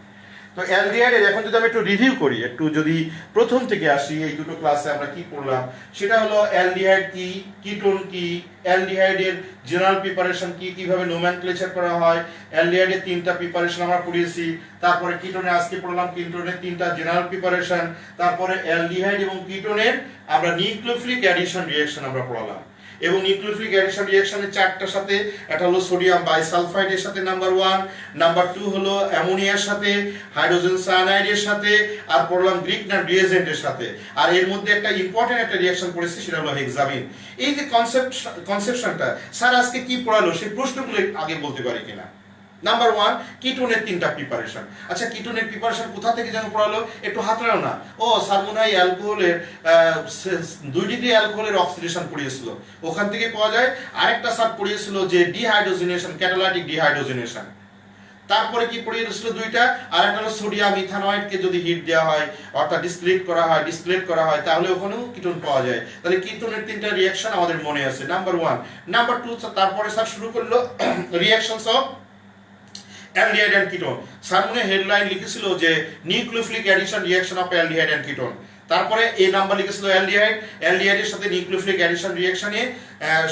তো অ্যালডিহাইডের এখন যদি আমি একটু রিভিউ করি, একটু যদি প্রথম থেকে আসি, এই দুটো ক্লাসে আমরা কি পড়লাম সেটা হলো অ্যালডিহাইড কি, কিটোন কি, অ্যালডিহাইডের জেনারেল প্রিপারেশন কি, কিভাবে নোমেনক্লেচার করা হয়, অ্যালডিহাইডের 3টা প্রিপারেশন আমরা পড়িয়েছি। তারপরে কিটোনে আজকে পড়লাম কিটোনের 3টা জেনারেল প্রিপারেশন। তারপরে অ্যালডিহাইড এবং কিটোনের আমরা নিউক্লিওফিলিক অ্যাডিশন রিঅ্যাকশন আমরা পড়ালাম। এবং নিউক্লিওফিলিক অ্যাডিশন রিঅ্যাকশনের 4টার সাথে, একটা হলো সোডিয়াম বাইসালফাইডের সাথে নাম্বার 1, নাম্বার 2 হলো অ্যামোনিয়ার সাথে, হাইড্রোজেন সায়ানাইডের সাথে, আর পড়লাম গ্রিক নাইট রিয়েজেন্টের সাথে। আর এর মধ্যে একটা ইম্পর্টেন্ট একটা রিঅ্যাকশন পড়েছি, সেটা হলো হেক্সামিন। এই যে কনসেপশনটা স্যার আজকে কি পড়ালো সেই প্রশ্নগুলো আগে বলতে পারি কিনা। নাম্বার 1, কিটোনের 3টা প্রিপারেশন। আচ্ছা কিটোনের প্রিপারেশন কোথা থেকে যেন পড়ালো, একটু হাত নাড়ো না। ও স্যার মনে হয় অ্যালকোহলের 2 ডিগ্রি অ্যালকোহলের অক্সিডেশন পড়িয়েছিল, ওখান থেকে পাওয়া যায়। আরেকটা স্যার পড়িয়েছিল যে ডিহাইড্রোজেনেশন, ক্যাটালাইটিক ডিহাইড্রোজেনেশন। তারপরে কি পড়িয়েছিল 2টা, আর একটা হলো সোডিয়াম ইথানয়েডকে যদি হিট দেওয়া হয় অর্থাৎ ডিসটিলেট করা হয় তাহলে ওখানেও কিটোন পাওয়া যায়। তাহলে কিটোনের 3টা রিঅ্যাকশন আমাদের মনে আছে, নাম্বার 1। নাম্বার 2 তারপরে স্যার শুরু করলো reactions of aldehyde and ketone. Sir মনে হেডলাইন লিখেছিল যে nucleophilic addition reaction of aldehyde and ketone. তারপরে এই নাম্বার লিখেছিল অ্যালডিহাইডের সাথে নিউক্লিওফিলিক অ্যাডিশন রিঅ্যাকশনে,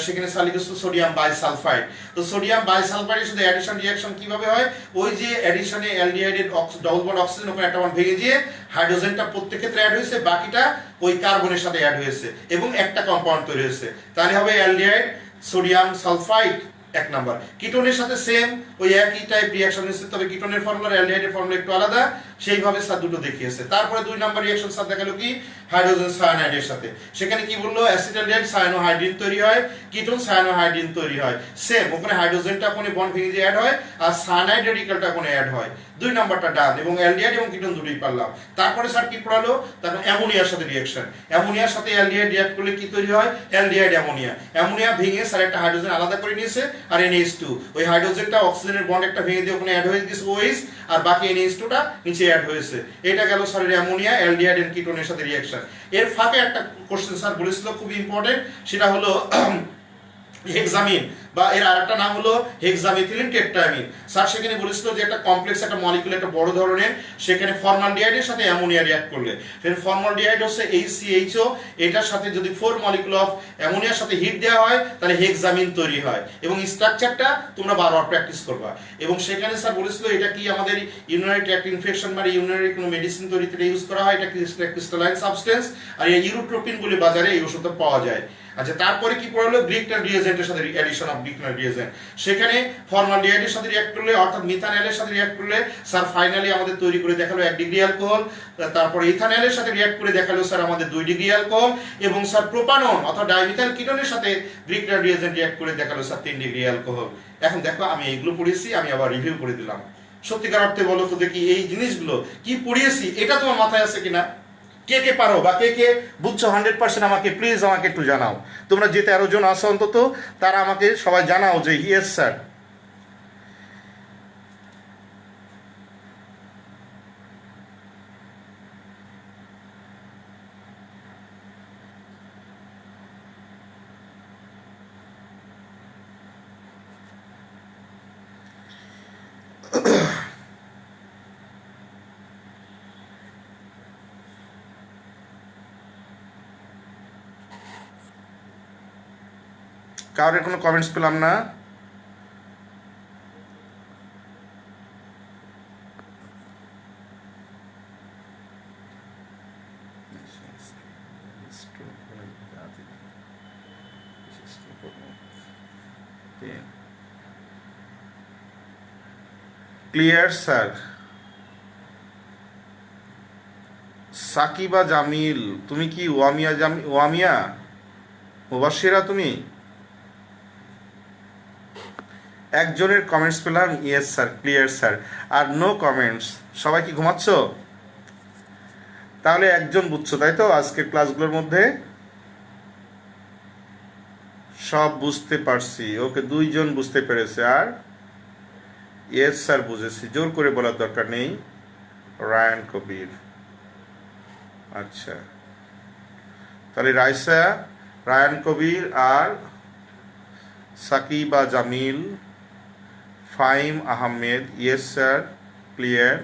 সেখানে স্যার লিখেছিল সোডিয়াম বাইসালফাইড। তো সোডিয়াম বাইসালফাইডের সাথে অ্যাডিশন রিঅ্যাকশন কিভাবে হয়, ওই যে অ্যাডিশনে অ্যালডিহাইডের ডবল বন্ড অক্সিজেন ওখানে একটা বন্ড ভেঙে দিয়ে হাইড্রোজেনটা প্রত্যেক ক্ষেত্রে অ্যাড হয়েছে, বাকিটা ওই কার্বনের সাথে অ্যাড হয়েছে এবং একটা কম্পাউন্ড তৈরি হয়েছে। তাহলে হবে অ্যালডিহাইড সোডিয়াম সালফাইড 1 নাম্বার। কিটোনের সাথে সেম ওই একই টাইপ রিঅ্যাকশন হচ্ছে, তবে কিটোনের ফর্মুলা অ্যালডিহাইডের ফর্মুলা একটু আলাদা, সেইভাবে স্যার দুটো দেখিয়েছে। তারপরে 2 নাম্বার রিঅ্যাকশন স্যার দেখালো কি হাইড্রোজেন সায়ানাইডের সাথে, সেখানে কি বললো অ্যাসিটালডিহাইড সায়ানোহাইড্রিন তৈরি হয়, কিটোন সায়ানোহাইড্রিন তৈরি হয়। সেম ওখানে হাইড্রোজেনটা ওখানে বন্ড ভেঙে দিয়ে অ্যাড হয় আর সায়ানাইড রেডিক্যালটা ওখানে অ্যাড হয়। 2 নাম্বারটা ডান, এবং অ্যালডিহাইড এবং কিটোন দুটোই পারলাম। তারপরে স্যার কি পড়ালো, তারপর অ্যামোনিয়ার সাথে রিঅ্যাকশন। অ্যামোনিয়ার সাথে অ্যালডিহাইড রিঅ্যাক্ট করলে কি তৈরি হয়, অ্যালডিহাইড অ্যামোনিয়া। অ্যামোনিয়া ভেঙে স্যার একটা হাইড্রোজেন আলাদা করে নিয়েছে আর NH2, ওই হাইড্রোজেনটা অক্সিজেনের বন্ড একটা ভেঙে দিয়ে ওখানে অ্যাড হয়ে গেছে OH, আর বাকি NH2টা নিচে অ্যাড হয়েছে। এটা গেল স্যারের অ্যামোনিয়া অ্যালডিহাইড এন্ড কিটোনের সাথে রিঅ্যাকশন। এর ফাঁকে একটা কোশ্চেন স্যার বলেছিল খুব ইম্পর্টেন্ট, সেটা হলো হেক্সামিন, বা এর আরেকটা নাম হলো হেক্সামিথিলিন টেট্রামিন। স্যার সেখানে বলেছিল যে একটা কমপ্লেক্স একটা মলিকিউল একটা বড় ধরনের, সেখানে ফর্মালডিহাইডের সাথে অ্যামোনিয়া রিঅ্যাক্ট করলে ফর্মালডিহাইড হচ্ছে HCHO, এটার সাথে যদি 4 মলিকিউল অফ অ্যামোনিয়ার সাথে হিট দেওয়া হয় তাহলে হেক্সামিন তৈরি হয়, এবং স্ট্রাকচারটা তোমরা বারবার প্র্যাকটিস করবা। এবং সেখানে স্যার বলেছিল এটা কি আমাদের ইউরিনারি ট্র্যাক্ট ইনফেকশন মানে ইউরিনারি কোনো মেডিসিন তৈরিতে ইউজ করা হয়, এটা ক্রিস্টালাইন সাবস্টেন্স, আর এই ইউরোট্রোপিন বলে বাজারে এই ওষুধটা পাওয়া যায়। আচ্ছা তারপরে কি পড়লো গ্রিক নাইট রিয়েজেন্টের সাথে addition of Greek night reagent, সেখানে ফর্মালডিহাইডের সাথে রিঅ্যাক্ট করলে অর্থাৎ মিথানলের সাথে রিঅ্যাক্ট করলে স্যার ফাইনালি আমাদের তৈরি করে দেখালো 1 ডিগ্রি অ্যালকোহল। তারপরে ইথানলের সাথে রিঅ্যাক্ট করে দেখালো স্যার আমাদের 2 ডিগ্রি অ্যালকোহল, এবং স্যার প্রোপানন অর্থাৎ ডাইমিথাইল কিটোনের সাথে গ্রিক নাইট রিয়েজেন্ট রিঅ্যাক্ট করে দেখালো স্যার 3 ডিগ্রি অ্যালকোহল। এখন দেখো আমি এইগুলো পড়েছি, আমি আবার রিভিউ করে দিলাম। সত্যিকার অর্থে বলো তো দেখি এই জিনিসগুলো কি পড়িয়েছি এটা তোমার মাথায় আছে কিনা। কে কে পারো বা কে কে বুঝছো 100% আমাকে প্লিজ আমাকে একটু জানাও। তোমরা যে 13 জন আছো অন্তত তারা আমাকে সবাই জানাও যে ইয়েস স্যার। কারোর কোনো কমেন্টস পেলাম না। Clear sir. সাকিবা জামিল, তুমি কি ওয়ামিয়া মুবাশশিরা? তুমি একজনের কমেন্টস পেলাম, ইয়েস স্যার, ক্লিয়ার স্যার, আর নো কমেন্টস। সবাই কি ঘুমাচ্ছ? তাহলে একজন বুঝছো তাই তো আজকের ক্লাসগুলোর মধ্যে? সব বুঝতে পারছি, ওকে, 2 জন বুঝতে পেরেছে। আর ইয়েস স্যার বুঝেছি, জোর করে বলার দরকার নেই। রায়ান কবির, আচ্ছা, তাহলে রাইসা, রায়ান কবির আর Sakiba Jamil, Fahim Ahmed, yes sir, clear.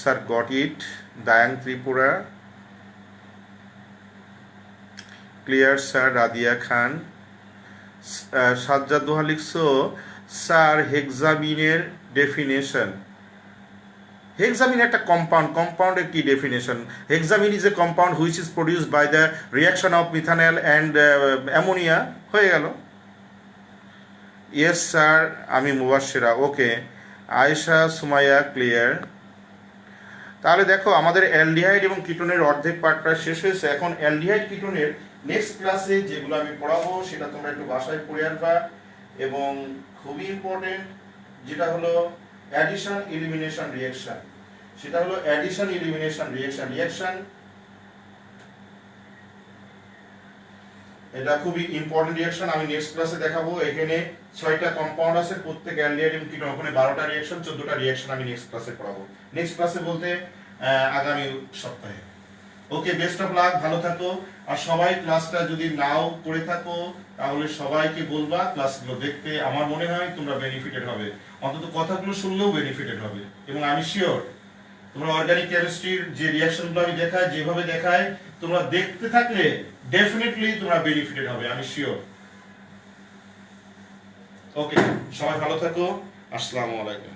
Sir got it. Dayang Tripura, clear sir. Radia Khan, Sajjad Doha লিখছো স্যার হেক্সামিনের ডেফিনেশন। হেক্সামিন একটা কম্পাউন্ড, কম্পাউন্ডের কি definition? Hexamine is a compound which is produced by the reaction of methanal and ammonia. হয়ে গেল। ইয়েস স্যার, আমি মুবাশশিরা, ওকে। আয়েশা সুমাইয়া, ক্লিয়ার। তাহলে দেখো আমাদের অ্যালডিহাইড এবং কিটোনের অর্ধেক পার্ট প্রায় শেষ হয়েছে। এখন অ্যালডিহাইড কিটোনের নেক্সট ক্লাসে যেগুলো আমি পড়াবো সেটা তোমরা একটু বাসায় পড়ে আনবা। এবং খুবই ইম্পর্টেন্ট যেটা হলো অ্যাডিশন এলিমিনেশন রিঅ্যাকশন। সেটা হলো অ্যাডিশন এলিমিনেশন রিঅ্যাকশন। এটা খুবই ইম্পর্টেন্ট রিঅ্যাকশন, আমি নেক্সট ক্লাসে দেখাবো। এখানে 6টা কম্পাউন্ড আছে, প্রত্যেক অ্যালডিহাইড এবং কিটোন, ওখানে 12টা রিঅ্যাকশন, 14টা রিঅ্যাকশন আমি নেক্সট ক্লাসে পড়াবো। নেক্সট ক্লাসে বলতে আগামী সপ্তাহে। ওকে, বেস্ট অফ লাক, ভালো থাকো। আর সবাই ক্লাসটা যদি নাও করে থাকো তাহলে সবাইকে বলবা ক্লাসগুলো দেখতে। আমার মনে হয় তোমরা বেনিফিটেড হবে, অন্তত কথাগুলো শুনলেও বেনিফিটেড হবে। এবং আমি শিওর তোমরা অর্গানিক কেমিস্ট্রির যে রিঅ্যাকশনগুলো আমি দেখাই, যেভাবে দেখাই, তোমরা দেখতে থাকলে ডেফিনেটলি তোমরা বেনিফিটেড হবে, আমি শিওর। ওকে, সবাই ভালো থাকো। আসসালামু আলাইকুম।